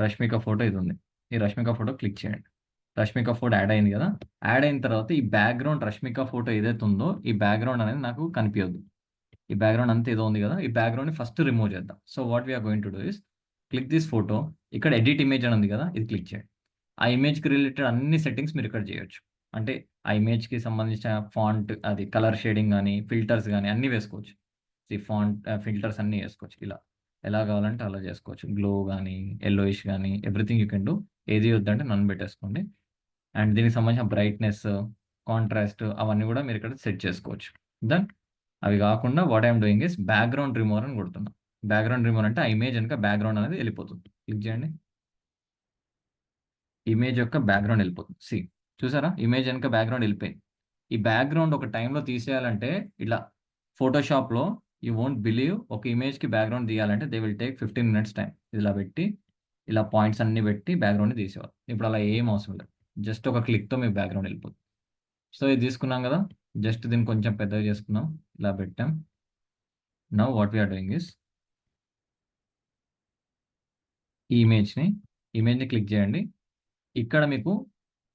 రష్మిక ఫోటో. ఇది ఉంది, ఈ రష్మిక ఫోటో క్లిక్ చేయండి. రష్మిక ఫోటో యాడ్ అయింది కదా, యాడ్ అయిన తర్వాత ఈ బ్యాక్గ్రౌండ్ రష్మిక ఫోటో ఏదైతే ఉందో ఈ బ్యాక్గ్రౌండ్ అనేది నాకు కనిపించదు. ఈ బ్యాక్గ్రౌండ్ అంతా ఏదో ఉంది కదా, ఈ బ్యాక్గ్రౌండ్ని ఫస్ట్ రిమూవ్ చేద్దాం. So what we are going to do is click this photo. ఇక్కడ ఎడిట్ ఇమేజ్ అని ఉంది కదా, ఇది క్లిక్ చేయండి. ఆ ఇమేజ్కి రిలేటెడ్ అన్ని సెట్టింగ్స్ మీరు ఇక్కడ చేయొచ్చు. అంటే ఆ ఇమేజ్కి సంబంధించిన ఫాంట్, అది కలర్ షేడింగ్ కానీ, ఫిల్టర్స్ కానీ అన్నీ వేసుకోవచ్చు. ఈ ఫాంట్ ఫిల్టర్స్ అన్నీ వేసుకోవచ్చు. ఇలా ఎలా కావాలంటే అలా చేసుకోవచ్చు. గ్లో కానీ, ఎల్లోయిష్ కానీ, ఎవ్రీథింగ్ యూ కెన్ డూ. ఏది వద్దంటే నన్ను పెట్టేసుకోండి. అండ్ దీనికి సంబంధించిన బ్రైట్నెస్, కాంట్రాస్ట్ అవన్నీ కూడా మీరు ఇక్కడ సెట్ చేసుకోవచ్చు. దెన్ అవి కాకుండా what I'm doing is background remover అని కొడుతున్నా. బ్యాక్గ్రౌండ్ రిమూవర్ అంటే ఆ ఇమేజ్ వెనుక బ్యాక్గ్రౌండ్ అనేది వెళ్ళిపోతుంది. క్లిక్ చేయండి, ఇమేజ్ యొక్క బ్యాక్గ్రౌండ్ వెళ్ళిపోతుంది. సి చూసారా, ఇమేజ్ వెనుక బ్యాక్గ్రౌండ్ వెళ్ళిపోయింది. ఈ బ్యాక్గ్రౌండ్ ఒక టైంలో తీసేయాలంటే ఇలా ఫోటోషాప్లో యూ వోంట్ బిలీవ్, ఒక ఇమేజ్కి బ్యాక్గ్రౌండ్ తీయాలంటే they will take 15 minutes time. ఇలా పెట్టి ఇలా పాయింట్స్ అన్ని పెట్టి బ్యాక్గ్రౌండ్ని తీసేవారు. ఇప్పుడు అలా ఏం అవసరం లేదు, జస్ట్ ఒక క్లిక్తో మీకు బ్యాక్గ్రౌండ్ వెళ్ళిపోతుంది. సో ఇది తీసుకున్నాం కదా, జస్ట్ దీన్ని కొంచెం పెద్దగా చేసుకున్నాం, ఇలా పెట్టాం. Now what we are doing is ఈ ఇమేజ్ని క్లిక్ చేయండి. ఇక్కడ మీకు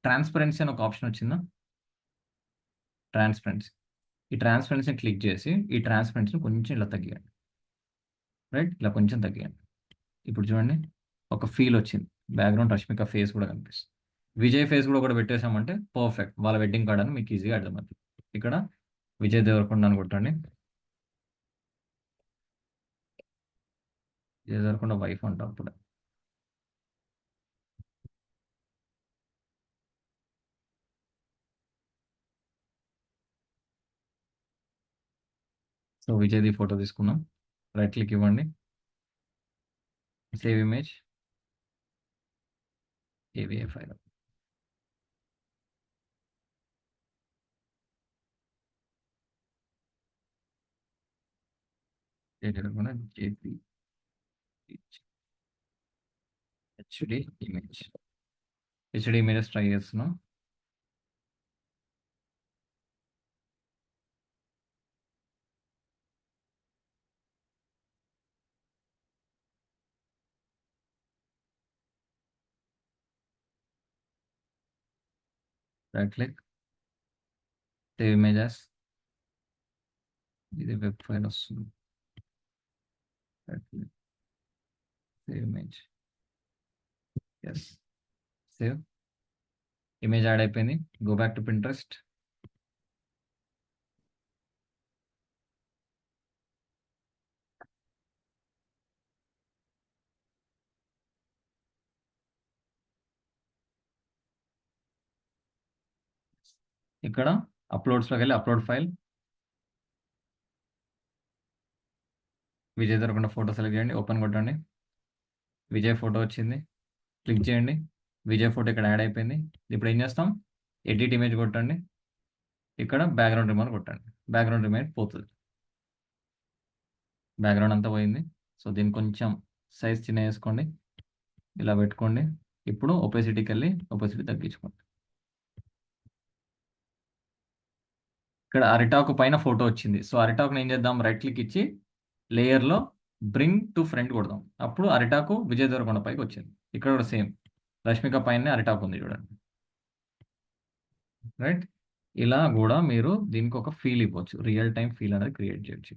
ట్రాన్స్పరెన్సీ అని ఒక ఆప్షన్ వచ్చిందా, ట్రాన్స్పరెన్సీ. ఈ ట్రాన్స్పరెన్సీని క్లిక్ చేసి ఈ ట్రాన్స్పరెన్సీని కొంచెం ఇలా తగ్గియండి, రైట్? ఇలా కొంచెం తగ్గియండి. ఇప్పుడు చూడండి, ఒక ఫీల్ వచ్చింది. బ్యాక్గ్రౌండ్ రష్మిక ఫేస్ కూడా కనిపిస్తుంది. విజయ్ ఫేస్ కూడా ఒకటి పెట్టేసామంటే పర్ఫెక్ట్, వాళ్ళ వెడ్డింగ్ కార్డ్ అని మీకు ఈజీగా అర్థమవుతుంది. ఇక్కడ విజయ్ దేవరకొండ అని కొట్టండి. విజయ్ దేవరకొండ వైఫ్ అంటాం అప్పుడు. సో విజయ్ది ఫోటో తీసుకుందాం. రైట్ క్లిక్ ఇవ్వండి, save image, AVIF file. JP HD image. HD images try చేస్తున్నాం. Right click, save images. ఇది వెబ్ ఫైల్ వస్తుంది. Right click, save image, yes, save image add అయిపోయింది. Go back to Pinterest. ఇక్కడ అప్లోడ్స్లోకి వెళ్ళి upload file, Vijay Devarakonda photo select చేయండి, ఓపెన్ కొట్టండి. విజయ్ ఫోటో వచ్చింది, క్లిక్ చేయండి. విజయ్ ఫోటో ఇక్కడ యాడ్ అయిపోయింది. ఇప్పుడు ఏం చేస్తాం, ఎడిట్ ఇమేజ్ కొట్టండి. ఇక్కడ బ్యాక్గ్రౌండ్ రిమూవ్ కొట్టండి. బ్యాక్గ్రౌండ్ రిమూవ్ పోతుంది, బ్యాక్గ్రౌండ్ అంతా పోయింది. సో దీన్ని కొంచెం సైజ్ చిన్న వేసుకోండి, ఇలా పెట్టుకోండి. ఇప్పుడు ఒపెసిటీకి వెళ్ళి ఒపెసిటీ తగ్గించుకోండి. ఇక్కడ అరిటాకు పైన ఫోటో వచ్చింది. సో అరిటాకుని ఏం చేద్దాం, రైట్ క్లిక్ ఇచ్చి లేయర్లో బ్రింగ్ టు ఫ్రంట్ కొడదాం. అప్పుడు అరిటాకు విజయ్ దేవరకొండ పైకి వచ్చింది. ఇక్కడ కూడా సేమ్ రష్మిక పైన అరిటాకు ఉంది చూడండి, రైట్? ఇలా కూడా మీరు దీనికి ఒక ఫీల్ ఇవ్వచ్చు, రియల్ టైం ఫీల్ అనేది క్రియేట్ చేయొచ్చు.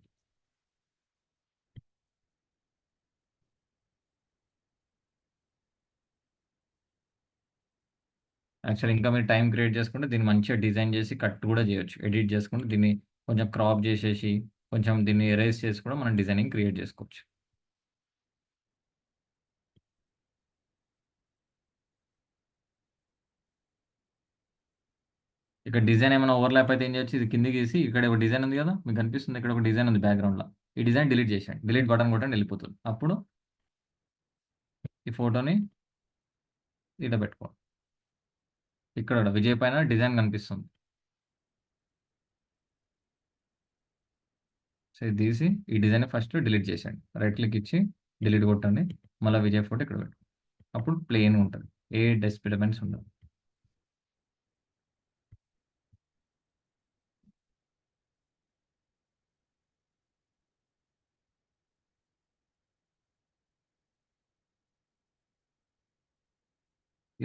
యాక్చువల్లీ ఇంకా మీరు టైం క్రియేట్ చేసుకుంటే దీన్ని మంచిగా డిజైన్ చేసి కట్ కూడా చేయొచ్చు. ఎడిట్ చేసుకుంటే దీన్ని కొంచెం క్రాప్ చేసేసి కొంచెం దీన్ని ఎరేజ్ చేసి కూడా మనం డిజైనింగ్ క్రియేట్ చేసుకోవచ్చు. ఇక్కడ డిజైన్ ఏమైనా ఓవర్లాప్ అయితే ఏం చేయొచ్చు, ఇది కిందికి తీసి ఇక్కడ ఒక డిజైన్ ఉంది కదా మీకు కనిపిస్తుంది, ఇక్కడ ఒక డిజైన్ ఉంది బ్యాక్గ్రౌండ్లో. ఈ డిజైన్ డిలీట్ చేసేయండి, డిలీట్ బటన్ కొట్టండి, వెళ్ళిపోతుంది. అప్పుడు ఈ ఫోటోని ఇలా పెట్టుకోండి. ఇక్కడ విజయ్ పైన డిజైన్ కనిపిస్తుంది. సో ఇది తీసి ఈ డిజైన్ ఫస్ట్ డిలీట్ చేసేయండి. రైట్ క్లిక్ ఇచ్చి డిలీట్ కొట్టండి, మళ్ళీ విజయ్ ఫోటో ఇక్కడ పెట్టండి. అప్పుడు ప్లెయిన్ ఉంటుంది, ఏ డిస్టర్బెన్స్ ఉండదు.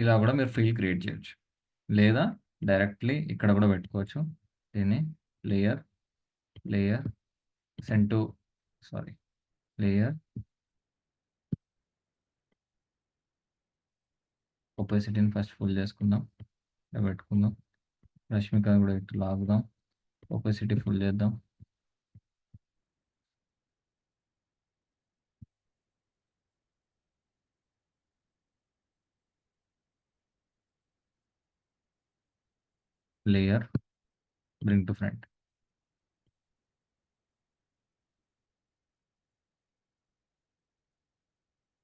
ఇలా కూడా మీరు ఫీల్ క్రియేట్ చేయొచ్చు, లేదా డైరెక్ట్లీ ఇక్కడ కూడా పెట్టుకోవచ్చు. దీన్ని layer layer send to sorry layer ఒపెసిటీని ఫస్ట్ ఫుల్ చేసుకుందాం, ఇలా పెట్టుకుందాం. రష్మిక కూడా ఇటు లాగుదాం, ఒపెసిటీ ఫుల్ చేద్దాం. Layer bring to front.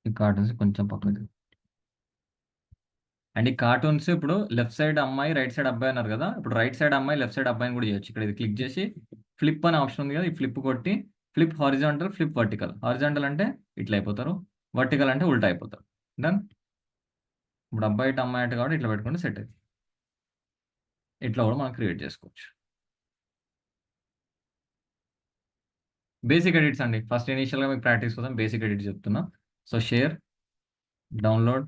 ఈ కార్టూన్స్ కొంచెం పక్కన. అండ్ ఈ కార్టూన్స్ ఇప్పుడు లెఫ్ట్ సైడ్ అమ్మాయి రైట్ సైడ్ అబ్బాయి అన్నారు కదా, ఇప్పుడు రైట్ సైడ్ అమ్మాయి లెఫ్ట్ సైడ్ అబ్బాయిని కూడా చేయొచ్చు. ఇక్కడ ఇది క్లిక్ చేసి ఫ్లిప్ అనే ఆప్షన్ ఉంది కదా, ఈ ఫ్లిప్ కొట్టి flip horizontal, flip vertical. Horizontal అంటే ఇట్లా అయిపోతారు, వర్టికల్ అంటే ఉల్టా అయిపోతారు. డన్. ఇప్పుడు అబ్బాయి ఇటు అమ్మాయి అటు కాబట్టి ఇట్లా పెట్టుకుంటే సెట్ అవుతుంది. ఇట్లా కూడా మనం క్రియేట్ చేసుకోవచ్చు. బేసిక్ ఎడిట్స్ అండి, ఫస్ట్ ఇనీషియల్గా మీకు ప్రాక్టీస్ కోసం బేసిక్ ఎడిట్స్ చెప్తున్నా. So share, download,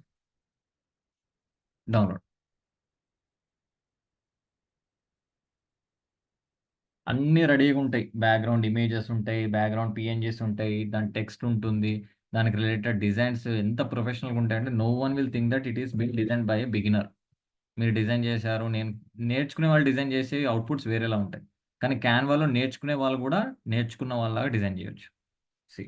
download. అన్నీ రెడీగా ఉంటాయి. బ్యాక్గ్రౌండ్ ఇమేజెస్ ఉంటాయి, బ్యాక్గ్రౌండ్ పిఎన్జీస్ ఉంటాయి, దాని టెక్స్ట్ ఉంటుంది, దానికి రిలేటెడ్ డిజైన్స్ ఎంత ప్రొఫెషనల్గా ఉంటాయంటే no one will think that it is been design by a beginner. మీరు డిజైన్ చేశారు, నేను నేర్చుకునే వాళ్ళు డిజైన్ చేసే అవుట్పుట్స్ వేరేలా ఉంటాయి. కానీ క్యాన్వాలో నేర్చుకునే వాళ్ళు కూడా నేర్చుకున్న వాళ్ళలాగా డిజైన్ చేయొచ్చు. సి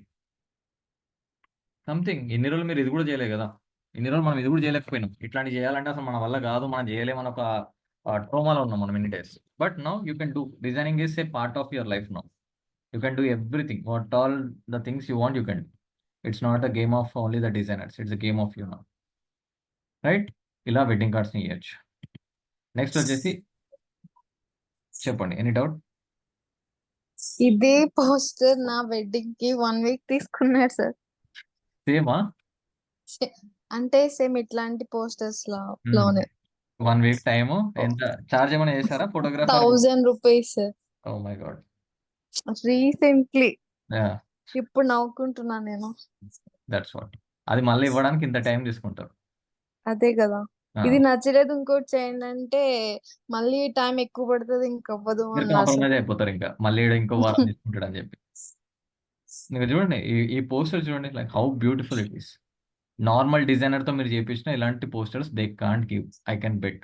సంథింగ్ ఇన్ని రోజులు మీరు ఇది కూడా చేయలేదు కదా, ఇన్ని రోజులు మనం ఇది కూడా చేయలేకపోయినాం. ఇట్లాంటివి చేయాలంటే అసలు మన వల్ల కాదు, మనం చేయలేమని ఒక ట్రోమాలో ఉన్నాం మనం ఇన్ని days. But now you can do. Designing is a part of your life now. You can do everything what all the things you want you can. It's not a game of only the designers, it's a game of you now. Right? ఇలా వెడ్డింగ్ కార్డ్స్ని ఇవ్వచ్చు. నెక్స్ట్ వచ్చేసి చెప్పండి, ఎనీ డౌట్? ఇదే పోస్టర్ నా వెడ్డింగ్ కి 1 వీక్ తీసుకున్నాడు సార్. సేమా? అంటే సేమ్ ఇట్లాంటి పోస్టర్స్ లోనే 1 వీక్ టైము. ఎంత చార్జ్ ఏమైనా చేశారా photographer? 1000 rupees sir. Oh my god. Recently ఇప్పుడు నవ్వుకుంటున్నాను నేను. That's what. అది మళ్ళీ ఇవ్వడానికి ఇంత టైం తీసుకుంటారు. అదే కదా, ఆ, ఇది నచ్చలేదు ఇంకోటి చేయండి అంటే మళ్ళీ టైం ఎక్కువ పడుతుంది ఇంకా అవ్వదు మీరు అన్నారు సార్. కాంప్రమైజ్ అయిపోతారు ఇంకా, మళ్ళీ ఈడ ఇంకో వారం తీసుకుంటాడు అని చెప్పి. మీరు చూడండి ఈ పోస్టర్ చూడండి, like how beautiful it is. Normal డిజైనర్తో మీరు చేపించిన ఇలాంటి posters they can't give, I can bet.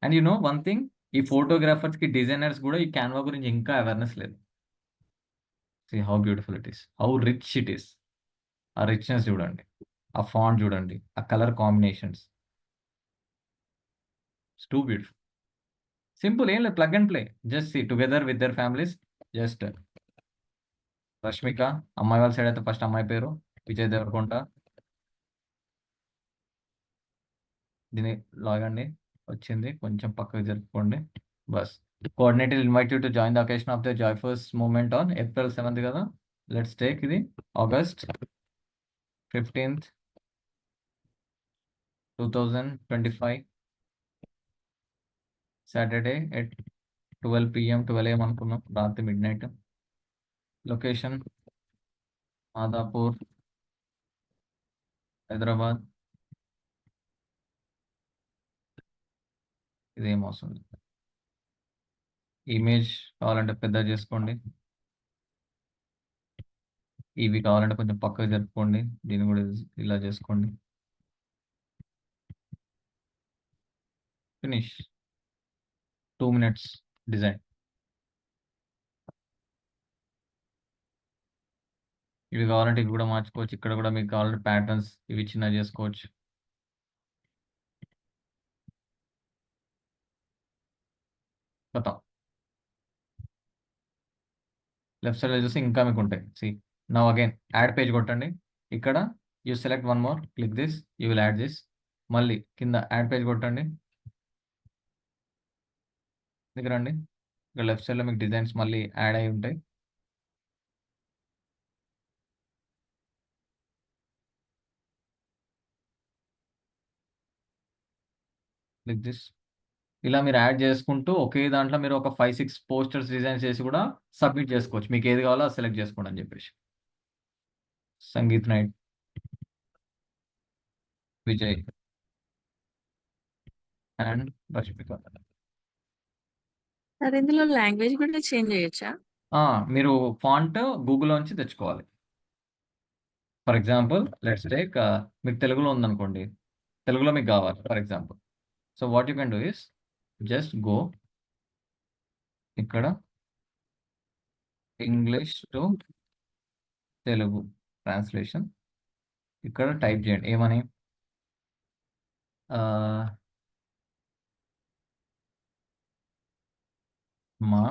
And you know one thing, ఈ ఫోటోగ్రాఫర్స్కి డిజైనర్స్ కూడా ఈ క్యాన్వా గురించి ఇంకా అవేర్నెస్ లేదు. See how beautiful it is, how rich it is. ఆ రిచ్నెస్ చూడండి, ఆ ఫాంట్ చూడండి, ఆ colour combinations, it's too beautiful. Simple, ఏం లేదు, plug and play. Just see together with their families. Just Rashmika, అమ్మాయి వాళ్ళ సైడ్ అయితే ఫస్ట్ అమ్మాయి పేరు విజయ్ దేవరకొండ. దీన్ని లాగండి, వచ్చింది, కొంచెం పక్కకు జరుపుకోండి బస్. Coordinator invite you to join the occasion of the joyful moment on April 7th కదా. లెట్స్ టేక్ ఇది August 15th, 2025 Saturday at 12 PM 12 AM అనుకున్నాం, రాత్రి మిడ్-నైట్. లొకేషన్ మాదాపూర్, హైదరాబాద్. ఇదేం అవసరం లేదు. ఇమేజ్ కావాలంటే పెద్ద చేసుకోండి, ఇవి కావాలంటే కొంచెం పక్కకు జరుపుకోండి, దీన్ని కూడా ఇలా చేసుకోండి. ఫినిష్. 2 minutes design. ఇవి కావాలంటే ఇవి కూడా మార్చుకోవచ్చు. ఇక్కడ కూడా మీకు కావాలంటే ప్యాటర్న్స్ ఇవి చిన్న చేసుకోవచ్చు. ఖతం. లెఫ్ట్ సైడ్లో చూసి ఇంకా మీకు ఉంటాయి. See now again add page కొట్టండి. ఇక్కడ you select one more, click this, you will add this. మళ్ళీ కింద యాడ్ పేజ్ కొట్టండి, దగ్గర రండి. ఇక్కడ లెఫ్ట్ సైడ్లో మీకు డిజైన్స్ మళ్ళీ యాడ్ అయి ఉంటాయి. Click this. ఇలా మీరు యాడ్ చేసుకుంటూ ఒకే దాంట్లో మీరు ఒక 5-6 పోస్టర్స్ డిజైన్ చేసి కూడా సబ్మిట్ చేసుకోవచ్చు. మీకు ఏది కావాలో సెలెక్ట్ చేసుకోండి అని చెప్పేసి. Sangeet night, Vijay and Rashmika. Sir ఇందులో లాంగ్వేజ్ కూడా చేంజ్ చేయొచ్చా? మీరు ఫాంట్ గూగుల్లోంచి తెచ్చుకోవాలి. ఫర్ ఎగ్జాంపుల్ లెట్స్ టేక్, మీకు తెలుగులో ఉందనుకోండి, తెలుగులో మీకు కావాలి for example. So what you can do is just go ఇక్కడ ఇంగ్లీష్ టు తెలుగు ట్రాన్స్లేషన్, ఇక్కడ టైప్ చేయండి ఏమని, మా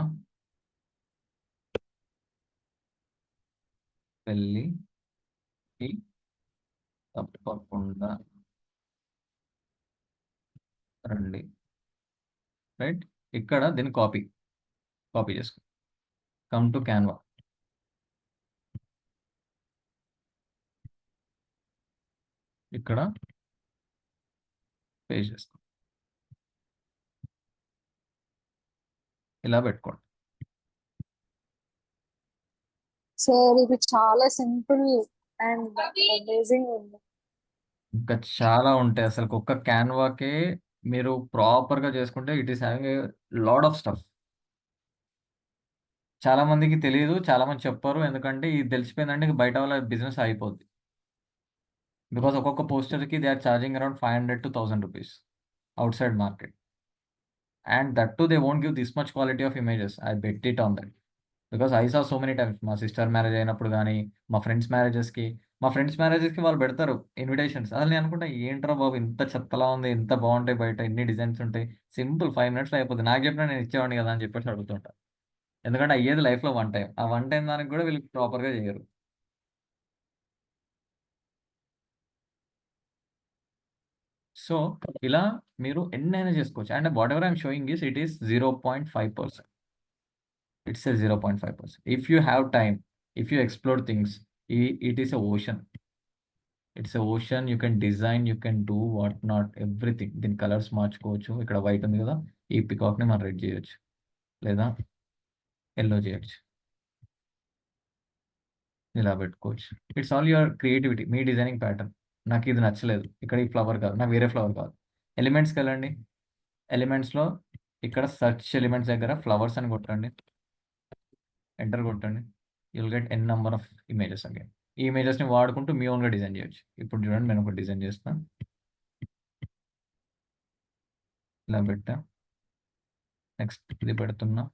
పెళ్ళికి తప్పకుండా రండి. రైట్? ఇక్కడ దీన్ని కాపీ చేసుకో. Come to Canva. ఇక్కడ పేస్ట్ చేసుకో, ఇలా పెట్టుకోండి. సార్ ఇది చాలా సింపుల్ అండ్ అమేజింగ్ ఉంది. ఇంకా చాలా ఉంటాయి. అసలు ఒక్క క్యాన్వాకే మీరు ప్రాపర్గా చేసుకుంటే it is having a lot of stuff. చాలా మందికి తెలియదు, చాలా మంది చెప్పరు. ఎందుకంటే ఇది తెలిసిపోయిందంటే ఇంక బయట వాళ్ళ బిజినెస్ అయిపోద్ది. బికాస్ ఒక్కొక్క పోస్టర్కి they are charging around 500 to 1000 rupees outside market. And that too they won't give this much quality of images. I bet it on that. Because I saw so many times మా సిస్టర్ మ్యారేజ్ అయినప్పుడు కానీ, మా ఫ్రెండ్స్ మ్యారేజెస్కి వాళ్ళు పెడతారు ఇన్విటేషన్స్. అసలు నేను అనుకుంటా ఏంట్రా బాబు ఇంత చెత్తలా ఉంది, ఇంత బాగుంటాయి బయట, ఎన్ని డిజైన్స్ ఉంటాయి, సింపుల్ 5 minutesలో అయిపోతుంది. నాకు చెప్పినా నేను ఇచ్చేవాడిని కదా అని చెప్పేసి అడుగుతుంటా. ఎందుకంటే అయ్యేది లైఫ్లో వన్ టైం. ఆ వన్ టైం దానికి కూడా వీళ్ళు ప్రాపర్గా చేయరు. సో ఇలా మీరు ఎన్నైనా చేసుకోవచ్చు. And what ever I'm showing is it is 0.5%. It's a 0.5%. If you have time, if you explore things, it is a ocean. It's a ocean. You can design, you can do what not everything. దీని కలర్స్ మార్చుకోవచ్చు. ఇక్కడ వైట్ ఉంది కదా, ఈ పికాక్ని మనం రెడ్ చేయొచ్చు లేదా ఎల్లో చేయొచ్చు, ఇలా పెట్టుకోవచ్చు. It's all your creativity, me designing pattern. నాకు ఇది నచ్చలేదు, ఇక్కడ ఈ ఫ్లవర్ కాదు, నాకు వేరే ఫ్లవర్ కాదు. ఎలిమెంట్స్కి వెళ్ళండి. ఎలిమెంట్స్లో ఇక్కడ సర్చ్ ఎలిమెంట్స్ దగ్గర ఫ్లవర్స్ అని కొట్టండి, ఎంటర్ కొట్టండి. You'll get an number of images again. ఈ ఇమేజెస్ని వాడుకుంటూ మీ ఓన్గా డిజైన్ చేయొచ్చు. ఇప్పుడు చూడండి, నేను ఒక డిజైన్ చేస్తాను. ఇలా పెట్టా. నెక్స్ట్ ఇది పెడుతున్నా.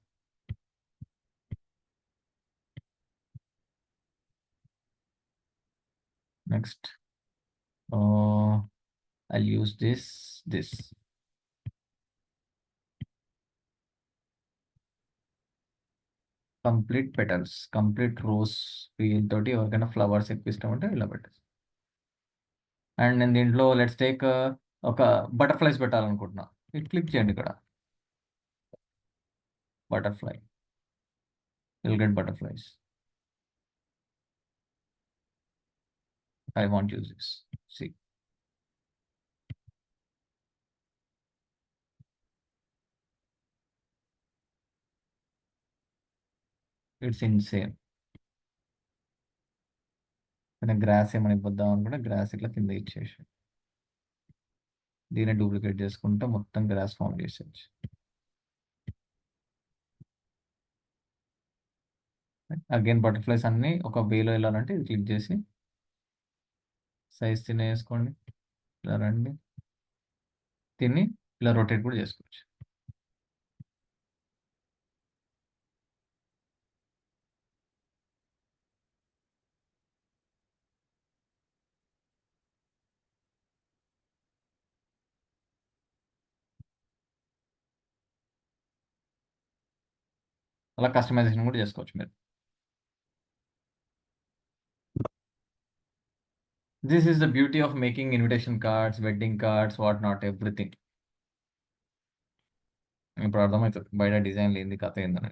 Next I'll use this. Complete petals, complete rose feel తోటి ఎవరికైనా ఫ్లవర్స్ ఎక్కువ ఇష్టం ఉంటే ఇలా పెట్టేసి. అండ్ నేను దీంట్లో లెట్స్ టేక్ ఒక బటర్ఫ్లైస్ పెట్టాలనుకుంటున్నా. ఇది క్లిక్ చేయండి ఇక్కడ, butterfly. Will get butterflies. I want to use this. See. It's insane. నేను గ్రాస్ ఏమైనా ఇవ్వద్దాం అనుకుంటే గ్రాస్ ఇట్లా కింద ఇచ్చేసి దీన్ని డూప్లికేట్ చేసుకుంటే మొత్తం గ్రాస్ ఫామ్ చేసేయచ్చు. అగైన్ బటర్ఫ్లైస్ అన్ని ఒక వేలో వెళ్ళాలంటే ఇది క్లిక్ చేసి సైజ్ తినేసుకోండి. ఇలా రండి, దీన్ని ఇలా రొటేట్ కూడా చేసుకోవచ్చు. అలా కస్టమైజేషన్ కూడా చేసుకోవచ్చు మీరు. This is the beauty of making invitation cards, wedding cards, what not everything. ఇప్పుడు అర్థమవుతుంది బయట డిజైన్ లేని కథ ఏందని.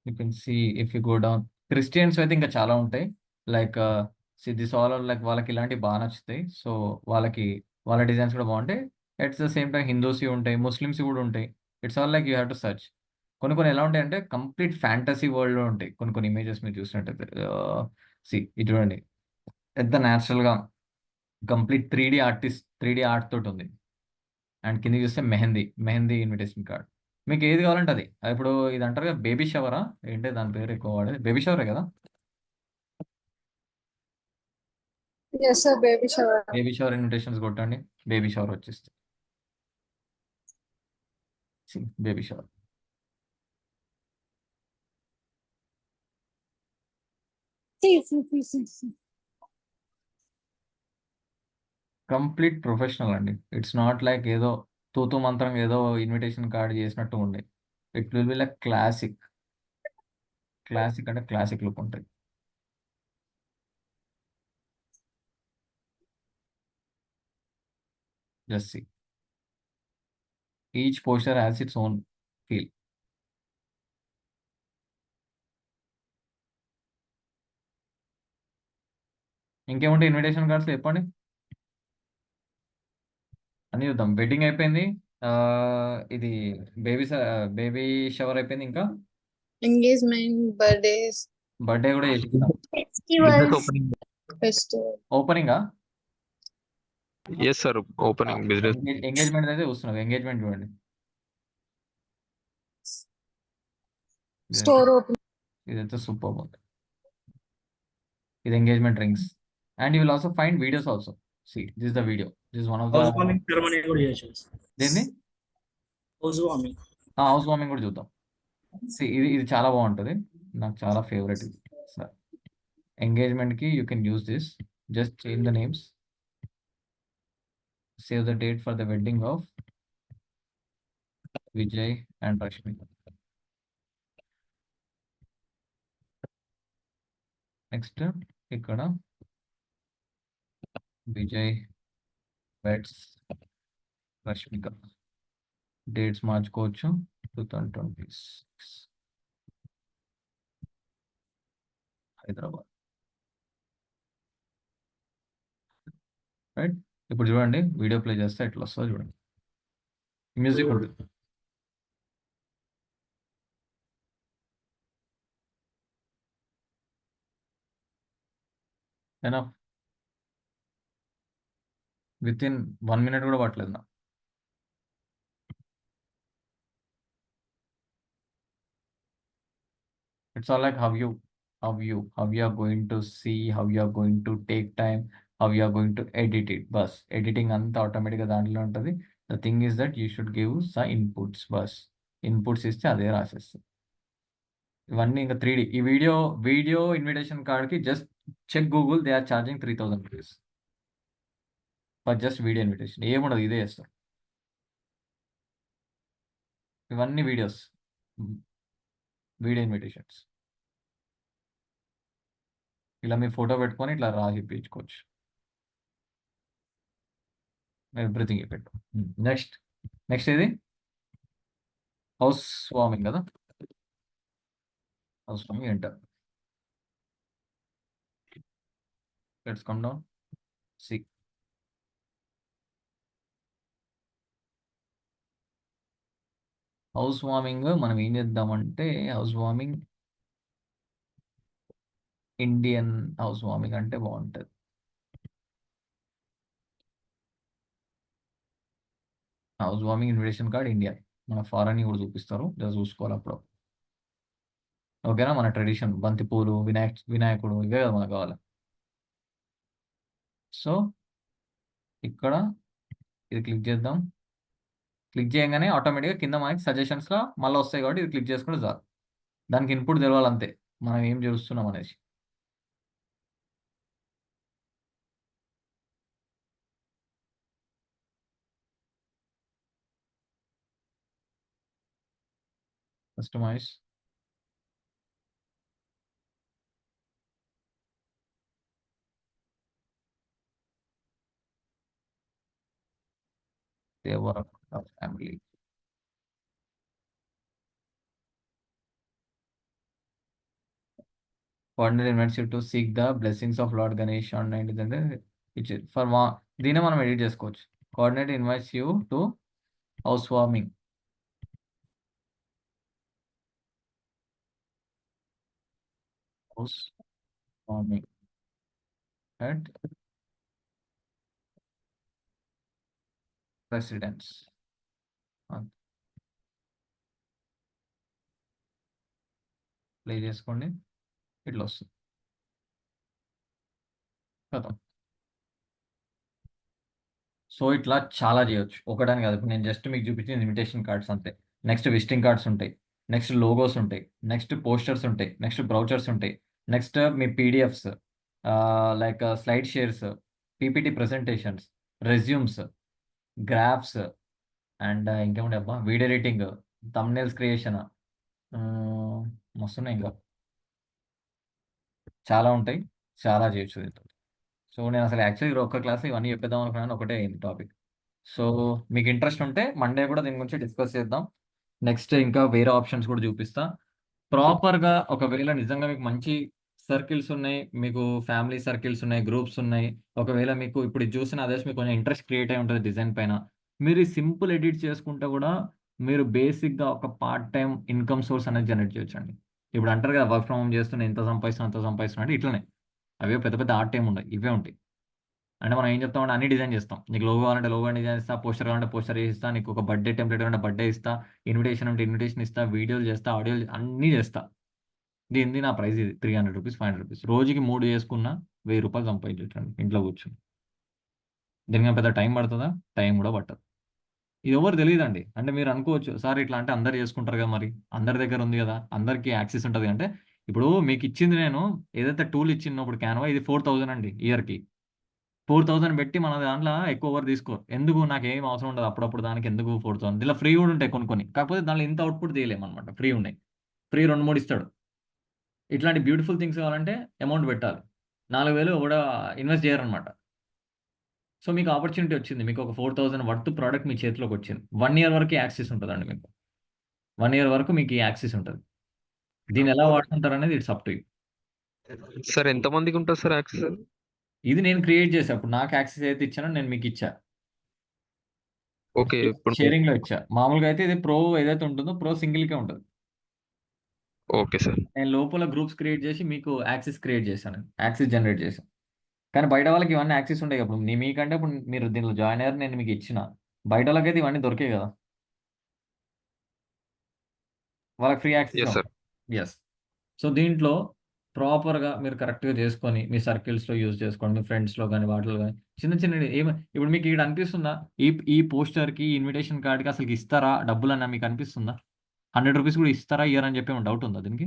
You can see if you go down. Christians అయితే ఇంకా చాలా ఉంటాయి. లైక్ దిస్ ఆల్ లైక్ వాళ్ళకి ఇలాంటివి బాగా నచ్చుతాయి. సో వాళ్ళ డిజైన్స్ కూడా బాగుంటాయి. ఎట్స్ ద సేమ్ టైం హిందూస్ ఉంటాయి, ముస్లిమ్స్ కూడా ఉంటాయి. It's all like you have to search. కొన్ని ఎలా ఉంటాయి అంటే కంప్లీట్ ఫ్యాంటసీ వరల్డ్లో ఉంటాయి. కొన్ని ఇమేజెస్ మీరు చూసినట్టయితే ఇది చూడండి ఎంత న్యాచురల్గా కంప్లీట్ 3D ఆర్ట్ తోటి ఉంది. అండ్ కింద చూస్తే మెహందీ ఇన్విటేషన్ కార్డ్. మీకు ఏది కావాలంటే అది. ఇప్పుడు ఇది అంటారు కదా బేబీ షవరా, ఏంటి దాని పేరు ఎక్కువ వాడేది, బేబీ షవరే కదా. Yes sir, baby shower. Baby shower invitations కొట్టండి, బేబీ షవర్ వచ్చేస్తుంది. బేబీ షవర్ కంప్లీట్ ప్రొఫెషనల్ అండి. ఇట్స్ నాట్ లైక్ ఏదో తూతు మంత్రం ఏదో ఇన్విటేషన్ కార్డ్ చేసినట్టు ఉండే. It will be like classic అంటే క్లాసిక్ లుక్ ఉంటుంది. Just see, each poster has its own feel. ఇంకేముంటాయి ఇన్విటేషన్ కార్డ్స్ చెప్పండి, అని చూద్దాం. వెడ్డింగ్ అయిపోయింది, ఇది బేబీ షవర్ అయిపోయింది. ఇంకా ఎంగేజ్మెంట్, బర్త్డేస్, బర్త్డే కూడా చేసిద్దాం. Business festivals, opening. ఫెస్టివల్. ఓపెనింగా Yes, sir. Opening business. Engagement అయితే చూస్తున్నావు. ఎంగేజ్మెంట్ చూడండి. ఇదైతే స్టోర్ ఓపెన్. ఇదైతే సూపర్ ఉంది. ఇది engagement rings. And you will also find videos also. See this the video. This one of the house warming ceremony కూడా చేయొచ్చు. దేన్ని హౌస్ వార్మింగ్. హౌస్ వార్మింగ్ కూడా చూద్దాం. సి ఇది చాలా బాగుంటుంది. నాకు చాలా ఫేవరెట్ ఇది. సార్ ఎంగేజ్మెంట్కి you can use this. Just change the names. Save the date for the wedding of Vijay and Rashmika. Next ఇక్కడ విజయ్ వెడ్స్ రష్మిక. డేట్స్ మార్చుకోవచ్చు. 2026 హైదరాబాద్. రైట్. ఇప్పుడు చూడండి వీడియో ప్లే చేస్తే ఎట్లా వస్తుందో చూడండి. మ్యూజిక్ ఉంటుంది. ఏనా విత్ ఇన్ 1 minute కూడా పట్టలేదు నాకు. It's all like how you are going to see, how you are going to take time, how you are going to edit it. బస్ ఎడిటింగ్ అంతా ఆటోమేటిక్గా దాంట్లో ఉంటుంది. The thing is that you should give some inputs. బస్ ఇన్పుట్స్ ఇస్తే అదే రాసేస్తుంది. ఇవన్నీ ఇంకా 3D. ఈ వీడియో ఇన్విటేషన్ కార్డ్కి just check Google. They are charging 3000 rupees for just video invitation. ఏముండదు, ఇదే చేస్తారు. ఇవన్నీ వీడియోస్, వీడియో ఇన్విటేషన్స్. ఇలా మీ ఫోటో పెట్టుకొని ఇట్లా రాసి ఇప్పించుకోవచ్చు. ఎవ్రీథింగ్ పెట్టు. నెక్స్ట్ ఇది హౌస్ వార్మింగ్ కదా. House warming enter. Let's come down. See house warming మనం ఏం చేద్దామంటే, house warming Indian house warming అంటే బాగుంటుంది. House warming invitation card India. మన ఫారెన్ కూడా చూపిస్తారు, జస్ట్ చూసుకోవాలి అప్పుడు. ఓకేనా. మన ట్రెడిషన్ బంతిపూలు, వినాయకుడు, ఇవే కదా మనకు కావాలి. సో ఇక్కడ ఇది క్లిక్ చేద్దాం. క్లిక్ చేయగానే ఆటోమేటిక్గా కింద మనకి సజెషన్స్లో మళ్ళీ వస్తాయి కాబట్టి ఇది క్లిక్ చేసుకుంటే చాలు. దానికి ఇన్పుట్ తెలవాలంతే, మనం ఏం చూస్తున్నాం అనేసి. Customize. Devara family. Coordinate invites you to seek the blessings of Lord Ganesh on 19th. For దీనే మనం ఎడిట్ చేసుకోవచ్చు. Coordinate invites you to house warming. House warming at residence. Play చేసుకోండి, ఇట్లా వస్తుంది కదా. సో ఇట్లా చాలా చేయొచ్చు, ఒకటాని కాదు. ఇప్పుడు నేను జస్ట్ మీకు చూపించిన ఇన్విటేషన్ కార్డ్స్ అంతే. నెక్స్ట్ విజిటింగ్ కార్డ్స్ ఉంటాయి, నెక్స్ట్ లోగోస్ ఉంటాయి, నెక్స్ట్ పోస్టర్స్ ఉంటాయి, నెక్స్ట్ బ్రౌచర్స్ ఉంటాయి, నెక్స్ట్ మీ PDFs, like slide shares, PPT presentations, resumes, graphs, and ఇంకేముండే అబ్బా, వీడియో ఎడిటింగ్, థంబ్నెయిల్స్ క్రియేషన్, మస్తున్నాయి. ఇంకా చాలా ఉంటాయి, చాలా చేయొచ్చు దీంతో. సో నేను అసలు యాక్చువల్లీ ఒక్క క్లాస్ ఇవన్నీ చెప్పేద్దాం అనుకున్నాను, ఒకటే అయింది టాపిక్. సో మీకు ఇంట్రెస్ట్ ఉంటే మండే కూడా దీని గురించి డిస్కస్ చేద్దాం. నెక్స్ట్ ఇంకా వేరే ఆప్షన్స్ కూడా చూపిస్తా. ప్రాపర్గా ఒకవేళ నిజంగా మీకు మంచి సర్కిల్స్ ఉన్నాయి, మీకు ఫ్యామిలీ సర్కిల్స్ ఉన్నాయి, గ్రూప్స్ ఉన్నాయి, ఒకవేళ మీకు ఇప్పుడు ఇది చూసిన అదే మీకు కొంచెం ఇంట్రెస్ట్ క్రియేట్ అయి ఉంటుంది డిజైన్ పైన, మీరు సింపుల్ ఎడిట్ చేసుకుంటే కూడా మీరు బేసిక్గా ఒక పార్ట్ టైం ఇన్కమ్ సోర్స్ అనేది జనరేట్ చేయొచ్చండి. ఇప్పుడు అంటారు కదా వర్క్ ఫ్రమ్ హోమ్ చేస్తున్నా ఎంత సంపాదిస్తున్నా అంత సంపాదిస్తున్నా అంటే ఇట్లనే. అవే పెద్ద పెద్ద ఆర్ట్ ఏమి ఉండవు, ఇవే ఉంటాయి. అంటే మనం ఏం చెప్తామంటే అన్ని డిజైన్ చేస్తాం. నీకు లోగో కావాలంటే లోగో డిజైన్ ఇస్తా, పోస్టర్ కావాలంటే పోస్టర్ ఇస్తా, నీకు ఒక బర్త్డే టెంప్లెట్ కావాలంటే బర్త్డే ఇస్తా, ఇన్విటేషన్ అంటే ఇన్విటేషన్ ఇస్తా, వీడియోలు చేస్తా, ఆడియోలు అన్నీ చేస్తా. దీనిది నా ప్రైస్ ఇది 300 రూపీస్, 500 రూపీస్. రోజుకి 3 చేసుకున్నా 1000 రూపాయలు సంపాదించండి ఇంట్లో కూర్చొని. దీనికి పెద్ద టైం పడుతుందా? టైం కూడా పట్టదు. ఇది ఎవరు తెలియదండి. అంటే మీరు అనుకోవచ్చు సార్ ఇట్లా అంటే అందరు చేసుకుంటారు కదా, మరి అందరి దగ్గర ఉంది కదా, అందరికీ యాక్సెస్ ఉంటుంది అంటే. ఇప్పుడు మీకు ఇచ్చింది నేను ఏదైతే టూల్ ఇచ్చినో ఇప్పుడు క్యాన్వా, ఇది 4000 అండి ఇయర్కి. 4000 పెట్టి మన దాంట్లో ఎక్కువ ఎవరు తీసుకోరు. ఎందుకు? నాకు ఏం అవసరం ఉండదు అప్పుడప్పుడు దానికి, ఎందుకు 4000? ఇలా ఫ్రీ కూడా ఉంటాయి కొన్ని కొన్ని, కాకపోతే దాంట్లో ఇంత అవుట్పుట్ తీయలేమన్నమాట. ఫ్రీ ఉన్నాయి, ఫ్రీ 2-3 ఇస్తాడు. ఇట్లాంటి బ్యూటిఫుల్ థింగ్స్ కావాలంటే అమౌంట్ పెట్టాలి. 4000 కూడా ఇన్వెస్ట్ చేయరనమాట. సో మీకు ఆపర్చునిటీ వచ్చింది, మీకు ఒక 4000 వర్త్ ప్రోడక్ట్ మీ చేతిలోకి వచ్చింది. 1 ఇయర్ వరకు యాక్సెస్ ఉంటుందండి మీకు. 1 ఇయర్ వరకు మీకు ఈ యాక్సెస్ ఉంటుంది. దీన్ని ఎలా వాడుకుంటారు అనేది it's up to you. Sir ఎంత మందికి ఉంటుంది సార్ యాక్సెస్? ఇది నేను క్రియేట్ చేసా, అప్పుడు నాకు యాక్సెస్ అయితే ఇచ్చానో నేను మీకు ఇచ్చా, ఓకే. ఇప్పుడు షేరింగ్ లో ఇచ్చా. మామూలుగా అయితే ఇది ప్రో ఏదైతే ఉంటుందో ప్రో సింగిల్కే ఉంటుంది. Okay sir. నేను లోపల గ్రూప్స్ క్రియేట్ చేసి మీకు యాక్సెస్ క్రియేట్ చేశాను, యాక్సెస్ జనరేట్ చేశాను. కానీ బయట వాళ్ళకి ఇవన్నీ యాక్సెస్ ఉంటాయి. ఇప్పుడు మీకంటే ఇప్పుడు మీరు దీనిలో జాయిన్ అయ్యారు, నేను మీకు ఇచ్చిన. బయట వాళ్ళకైతే ఇవన్నీ దొరికాయి కదా, వాళ్ళకి free access yes sir. Yes. So దీంట్లో ప్రాపర్గా మీరు కరెక్ట్గా చేసుకొని మీ సర్కిల్స్లో యూజ్ చేసుకోండి, మీ ఫ్రెండ్స్లో కానీ వాటిలో కానీ చిన్న చిన్న ఇప్పుడు మీకు ఇక్కడ అనిపిస్తుందా ఈ పోస్టర్కి ఇన్విటేషన్ కార్డ్కి అసలు ఇస్తారా డబ్బులు అన్న మీకు అనిపిస్తుందా? 100 రూపీస్ కూడా ఇస్తారా ఇయర్ అని చెప్పి డౌట్ ఉందా దీనికి?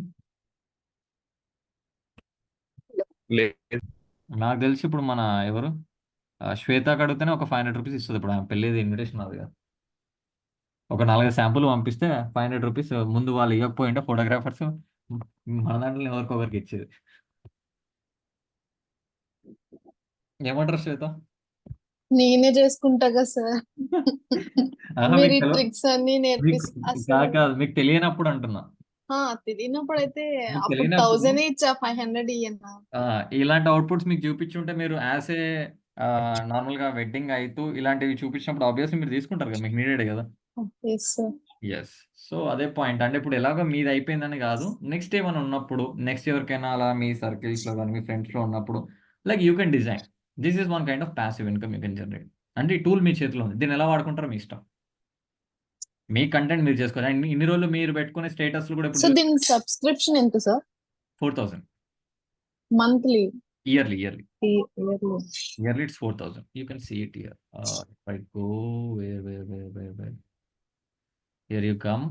లేదు. నాకు తెలిసి ఇప్పుడు మన ఎవరు శ్వేతకి అడిగితేనే ఒక 500 రూపీస్ ఇస్తుంది. ఇప్పుడు ఆమె పెళ్ళేది ఇన్విటేషన్ అది కదా, ఒక 4 శాంపుల్ పంపిస్తే 500 రూపీస్. ముందు వాళ్ళు ఇవ్వకపోయింటే ఫోటోగ్రాఫర్స్ మన దాంట్లో ఎవరికొకరికి ఇచ్చేది. ఏమంటారు శ్వేత? నేనే చేసుకుంటా కదా సార్. ఆహా, మీరు మీకు ఈ తెలవ- ట్రిక్స్ అన్ని కాదు కాదు, మీకు తెలియనప్పుడు అంటున్నా. తెలియనప్పుడు అయితే మీకు అప్పుడు తెలియనప్పుడు 1000 ఇచ్చా, 500 ఇయ్యన్నా. ఇలాంటి అవుట్పుట్స్ మీకు చూపించుంటే మీరు యాజ్ ఏ నార్మల్గా వెడ్డింగ్ అవుతూ ఇలాంటివి చూపించినప్పుడు ఆబ్వియస్లీ మీరు తీసుకుంటారు కదా, మీకు నీడెడ్ కదా. Yes sir. ఎస్. సో అదే పాయింట్. అంటే ఇప్పుడు ఎలాగో మీది అయిపోయిందని కాదు, నెక్స్ట్ ఏమైనా ఉన్నప్పుడు, నెక్స్ట్ ఎవరికైనా అలా మీ సర్కిల్స్లో కానీ మీ ఫ్రెండ్స్లో ఉన్నప్పుడు like you can design. This is one kind of passive income you can generate. అంటే ఈ టూల్ మీ చేతిలో ఉంది, దీన్ని ఎలా వాడుకుంటారో మీ ఇష్టం. మీ కంటెంట్ మీరు చేసుకోవాలి. అండ్ ఇన్ని రోజులు మీరు పెట్టుకునే స్టేటస్లు కూడా సో ఇప్పుడు దీని సబ్స్క్రిప్షన్ ఎంత sir? 4000 monthly? Yearly yearly it's 4000. You can see it here. If I go where here you come,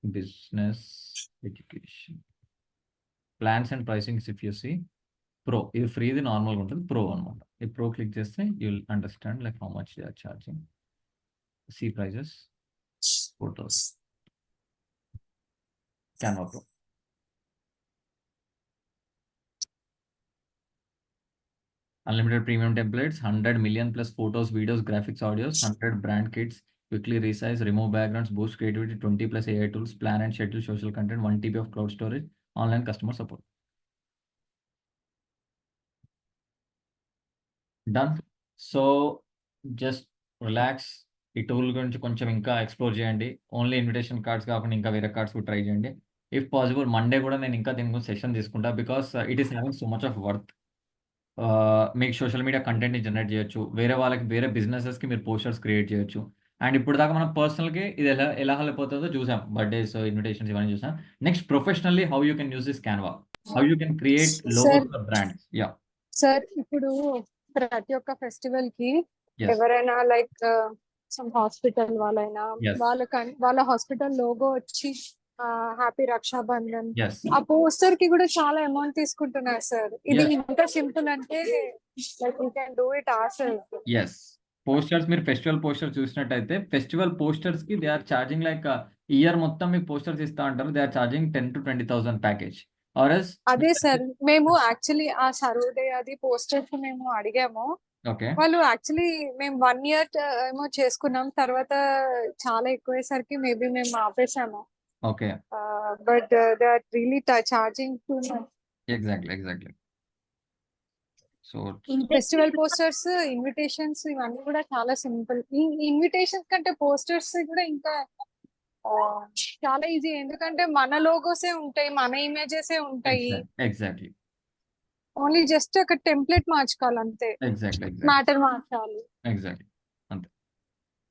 business education plans and pricings. If you see pro, ఇది free, ఇది normal గా ఉంటుంది, pro అనమాట. ఈ pro క్లిక్ చేస్తే you'll understand like how much they are charging. See prices 4000 Canva Pro. Unlimited premium templates, 100 million plus photos, videos, graphics, audios, 100 brand kits, quickly resize, remove backgrounds, boost creativity, 20 plus AI tools, plan and schedule social content, 1 TB of cloud storage, online customer support. Done. So just relax. ఈ టూల్ గురించి కొంచెం ఇంకా ఎక్స్ప్లోర్ చేయండి. ఓన్లీ ఇన్విటేషన్ కార్డ్స్ కాకుండా ఇంకా వేరే కార్డ్స్ కూడా ట్రై చేయండి. ఇఫ్ పాసిబుల్ మండే కూడా నేను ఇంకా దీని గురించి సెషన్ తీసుకుంటా, because it is having so much of worth. మీకు సోషల్ మీడియా కంటెంట్ని జనరేట్ చేయొచ్చు, వేరే వాళ్ళకి వేరే బిజినెసెస్కి మీరు పోస్టర్స్ క్రియేట్ చేయొచ్చు. అండ్ ఇప్పుడు దాకా మనం పర్సనల్కి ఇది ఎలా హెల్ప్ అవుతుందో చూసాం, బర్త్డేస్, ఇన్విటేషన్స్ ఇవన్నీ చూసాం. Next professionally how you can use this Canva, how you can create logos for brands. Yeah sir, ఇప్పుడు ప్రతి ఒక్క ఫెస్టివల్ కి Yes. ఎవరైనా లైక్ సమ్ హాస్పిటల్ వాళ్ళైనా Yes. వాళ్ళ హాస్పిటల్ లోగో వచ్చి హ్యాపీ రక్షాబంధన్, Yes. ఆ పోస్టర్ కి కూడా చాలా అమౌంట్ తీసుకుంటున్నారు సార్. ఇది Yes. ఎంత సింపుల్ అంటే like we can do it ourselves. Yes. Posters మీరు ఫెస్టివల్ పోస్టర్ చూసినట్టయితే ఫెస్టివల్ పోస్టర్స్ కి they are charging like year మొత్తం మీకు పోస్టర్స్ ఇస్తా అంటారు. They are charging 10,000 to 20,000 package. RS అదే సార్, మేము యాక్చువల్లీ ఆ సర్వోదయ అది పోస్టర్స్ మేము అడిగాము. ఓకే. వాళ్ళు యాక్చువల్లీ మేము 1 year ఏమో చేసుకున్నాం, తర్వాత చాలా ఎక్కువయ్యేసరికి మేబీ మేము ఆపేసాము. Okay. But they are really charging too much. Exactly. So festival posters, invitations ఇవన్నీ కూడా చాలా సింపుల్. ఇన్విటేషన్స్ కంటే పోస్టర్స్ కూడా ఇంకా చాలా ఈజీ, ఎందుకంటే మన లోగోసే ఉంటాయి, మన ఇమేజెసే ఉంటాయి. ఎగ్జాక్ట్లీ ఓన్లీ జస్ట్ ఒక టెంప్లెట్ మార్చుకోవాలి అంతే, ఎగ్జాక్ట్లీ మ్యాటర్ మార్చాలి. ఎగ్జాక్ట్లీ అంతే.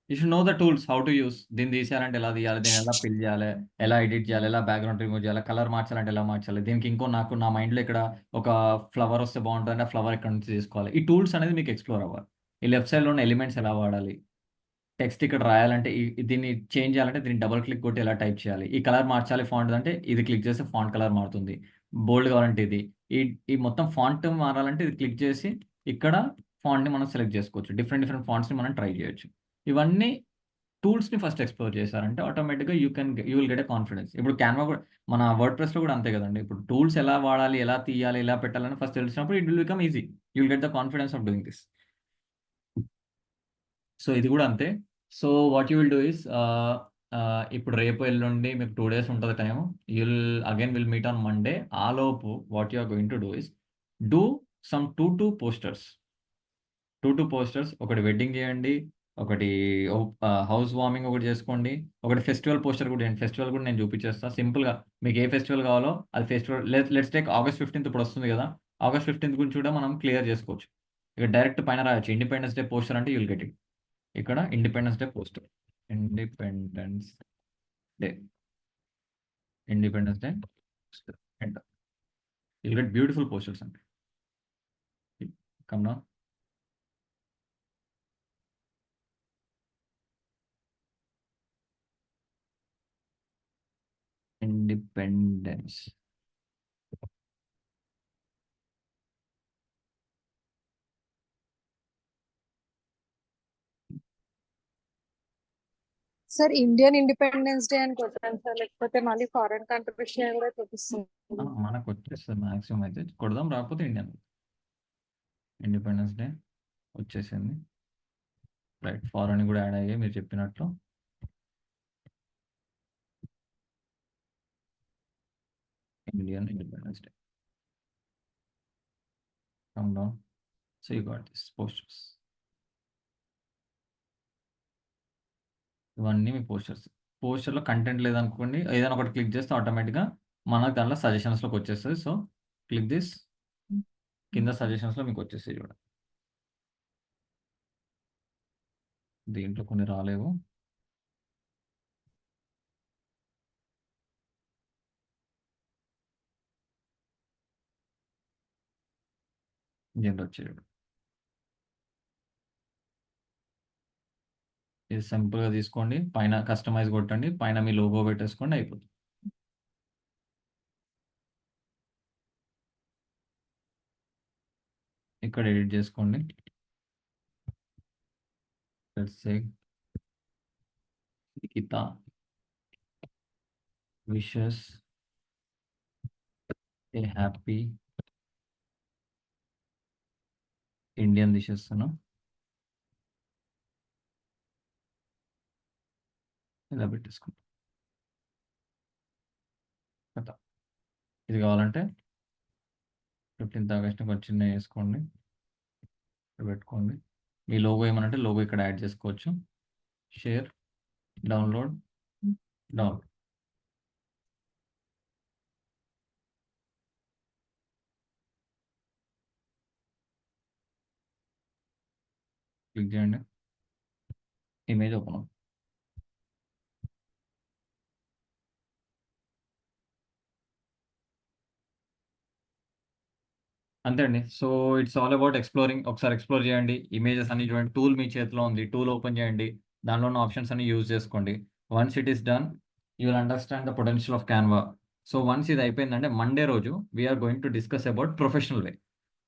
You should know the tools how to use. దీన్ని తీసేయాలంటే ఎలా తీయాలి, దీన్ని ఎలా ఫిల్ చేయాలి, ఎలా ఎడిట్ చేయాలి, ఎలా బ్యాక్గ్రౌండ్ రిమూవ్ చేయాలి, కలర్ మార్చాలంటే ఎలా మార్చాలి. దీనికి ఇంకో నాకు నా మైండ్లో ఇక్కడ ఒక ఫ్లవర్ వస్తే బాగుంటుంది, ఆ ఫ్లవర్ ఇక్కడ నుంచి తీసుకోవాలి. ఈ టూల్స్ అనేది మీకు ఎక్స్ప్లోర్ అవ్వాలి. ఈ లెఫ్ట్ సైడ్లో ఉన్న ఎలిమెంట్స్ ఎలా వాడాలి, టెక్స్ట్ ఇక్కడ రాయాలంటే దీన్ని చేంజ్ చేయాలంటే దీన్ని డబుల్ క్లిక్ కొట్టి ఎలా టైప్ చేయాలి, ఈ కలర్ మార్చాలి ఫాంట్ అంటే ఇది క్లిక్ చేస్తే ఫాంట్ కలర్ మారుతుంది, బోల్డ్ కావాలంటే ఇది, ఈ మొత్తం ఫాంట్ మారాలంటే ఇది క్లిక్ చేసి ఇక్కడ ఫాంట్ని మనం సెలెక్ట్ చేసుకోవచ్చు. డిఫరెంట్ డిఫరెంట్ ఫాంట్స్ని మనం ట్రై చేయొచ్చు. ఇవన్నీ టూల్స్ని ఫస్ట్ ఎక్స్ప్లోర్ చేశారంటే ఆటోమేటిక్గా you will get a confidence. ఇప్పుడు క్యాన్వా కూడా మన వర్డ్ ప్రెస్లో కూడా అంతే కదండి. ఇప్పుడు టూల్స్ ఎలా వాడాలి, ఎలా తీయాలి, ఎలా పెట్టాలని ఫస్ట్ తెలిసినప్పుడు it will become easy. You will get the confidence of doing this. So ఇది కూడా అంతే. So what you will do is ఇప్పుడు రేపు ఎల్లుండి మీకు 2 days ఉంటుంది time. Will meet on Monday. ఆలోపు what you are going to do is do some 2 posters. 2 posters, ఒకటి వెడ్డింగ్ చేయండి, ఒకటి హౌస్ వార్మింగ్ ఒకటి చేసుకోండి, ఒకటి ఫెస్టివల్ పోస్టర్ కూడా చేయండి. ఫెస్టివల్ కూడా నేను చూపించేస్తాను సింపుల్గా. మీకు ఏ ఫెస్టివల్ కావాలో అది festival. Let's take August 15th ఇప్పుడు వస్తుంది కదా. August 15th గురించి కూడా మనం క్లియర్ చేసుకోవచ్చు. ఇక డైరెక్ట్ పైన రాయొచ్చు ఇండిపెండెన్స్ డే పోస్టర్ అంటే యుల్ గెట్ ఇట్. ఇక్కడ Independence Day poster, Independence Day, Independence Day enter. You'll get beautiful posters అండి. Come down. Independence sir Indian Independence Day అని కొట్టాను సార్, లేకపోతే మళ్ళీ ఫారెన్ కంట్రీస్ కూడా చూపిస్తుంది. మనకు వచ్చేస్తుంది మ్యాక్సిమం అయితే కొడదాం, రాకపోతే ఇండియన్. ఇండిపెండెన్స్ డే వచ్చేసింది. రైట్, ఫారెన్ కూడా యాడ్ అయ్యాయి మీరు చెప్పినట్లు. Indian Independence day. Come down. So you got this posters. ఇవన్నీ మీ పోస్టర్స్. పోస్టర్లో కంటెంట్ లేదనుకోండి, ఏదైనా ఒకటి క్లిక్ చేస్తే ఆటోమేటిక్గా మనకు దాంట్లో సజెషన్స్లోకి వచ్చేస్తుంది. సో క్లిక్ దిస్, కింద సజెషన్స్లో మీకు వచ్చేస్తాయి చూడండి. దీంట్లో కొన్ని రాలేవు. దీంట్లో వచ్చేది ఇది సింపుల్గా తీసుకోండి, పైన కస్టమైజ్ కొట్టండి, పైన మీ లోగో పెట్టేసుకోండి, అయిపోతుంది. ఇక్కడ ఎడిట్ చేసుకోండి. లిఖిత విషెస్ ఏ హ్యాపీ ఇండియన్ తీసేస్తాను. ఇలా పెట్టేసుకుంటాం కదా. ఇది కావాలంటే 15th August ఒక చిన్న వేసుకోండి, పెట్టుకోండి. మీ లోగో ఏమనంటే లోగో ఇక్కడ యాడ్ చేసుకోవచ్చు. Share, download. క్లిక్ చేయండి, ఇమేజ్ ఓపెన్ అవుతుంది. అంతే అండి. So it's all about exploring. ఒకసారి ఎక్స్ప్లోర్ చేయండి, ఇమేజెస్ అన్ని చూడండి. టూల్ మీ చేతిలో ఉంది, టూల్ ఓపెన్ చేయండి, దానిలో ఉన్న ఆప్షన్స్ అన్ని యూజ్ చేసుకోండి. Once it is done you will understand the potential of Canva. So once ఇది అయిపోయిందంటే మండే రోజు we are going to discuss about professional way.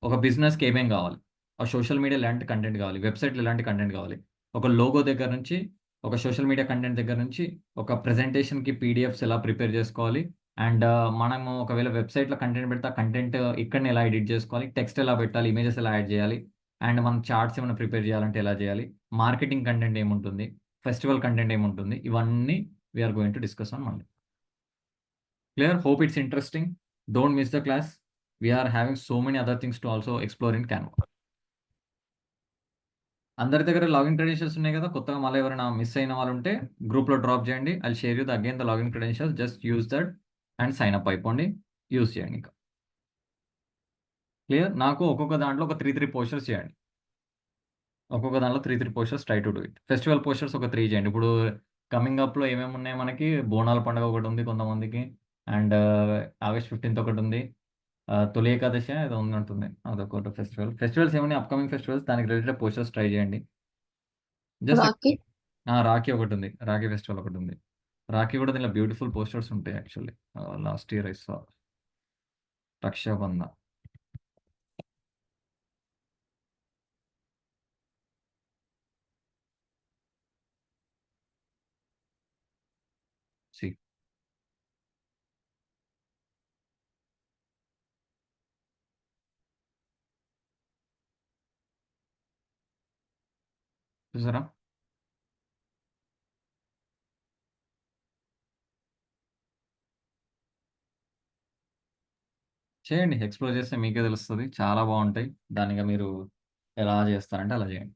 ఒక బిజినెస్కి ఏమేం కావాలి, ఒక సోషల్ మీడియా ఎలాంటి కంటెంట్ కావాలి, వెబ్సైట్లో ఎలాంటి కంటెంట్ కావాలి, ఒక లోగో దగ్గర నుంచి, ఒక సోషల్ మీడియా కంటెంట్ దగ్గర నుంచి, ఒక ప్రెజెంటేషన్కి పీడిఎఫ్స్ ఎలా ప్రిపేర్ చేసుకోవాలి, అండ్ మనము ఒకవేళ వెబ్సైట్లో కంటెంట్ పెడితే ఆ కంటెంట్ ఇక్కడనే ఎలా ఎడిట్ చేసుకోవాలి, టెక్స్ట్ ఎలా పెట్టాలి, ఇమేజెస్ ఎలా యాడ్ చేయాలి, అండ్ మనం చార్ట్స్ ఏమైనా ప్రిపేర్ చేయాలంటే ఎలా చేయాలి, మార్కెటింగ్ కంటెంట్ ఏముంటుంది, ఫెస్టివల్ కంటెంట్ ఏముంటుంది, ఇవన్నీ we are going to discuss on Monday. Clear? Hope it's interesting. Don't miss the class. We are having so many other things to also explore in Canva. అందరి దగ్గర లాగిన్ క్రెడెన్షియల్స్ ఉన్నాయి కదా, కొత్తగా మళ్ళీ ఎవరైనా మిస్ అయిన వాళ్ళు ఉంటే గ్రూప్లో డ్రాప్ చేయండి. I share you the again the login credentials, just use that and sign up అయిపోండి, యూస్ చేయండి. ఇంకా క్లియర్. నాకు ఒక్కొక్క దాంట్లో ఒక 3 పోస్టర్స్ చేయండి. ఒక్కొక్క దాంట్లో 3 posters, try to do it. Festival posters ఒక 3 చేయండి. ఇప్పుడు కమింగ్ అప్లో ఏమేమి ఉన్నాయి మనకి, బోనాల పండుగ ఒకటి ఉంది కొంతమందికి, అండ్ ఆగస్ట్ 15th ఒకటి ఉంది, తొలి ఏకాదశి ఏదో ఉన్నట్టుంది, అదొకటి ఫెస్టివల్స్ ఏమన్నా అప్కమింగ్ ఫెస్టివల్స్, దానికి రిలేటెడ్ పోస్టర్స్ ట్రై చేయండి. జస్ట్ రాఖీ రాఖీ ఒకటి ఉంది, రాఖీ ఫెస్టివల్ ఒకటి ఉంది. రాఖీ కూడా దీనిలో బ్యూటిఫుల్ పోస్టర్స్ ఉంటాయి actually. Last year I saw Rakshabandhan. See. చూసారా? చేయండి, ఎక్స్ప్లోర్ చేస్తే మీకే తెలుస్తుంది, చాలా బాగుంటాయి. దానిగా మీరు ఎలా చేస్తారంటే అలా చేయండి.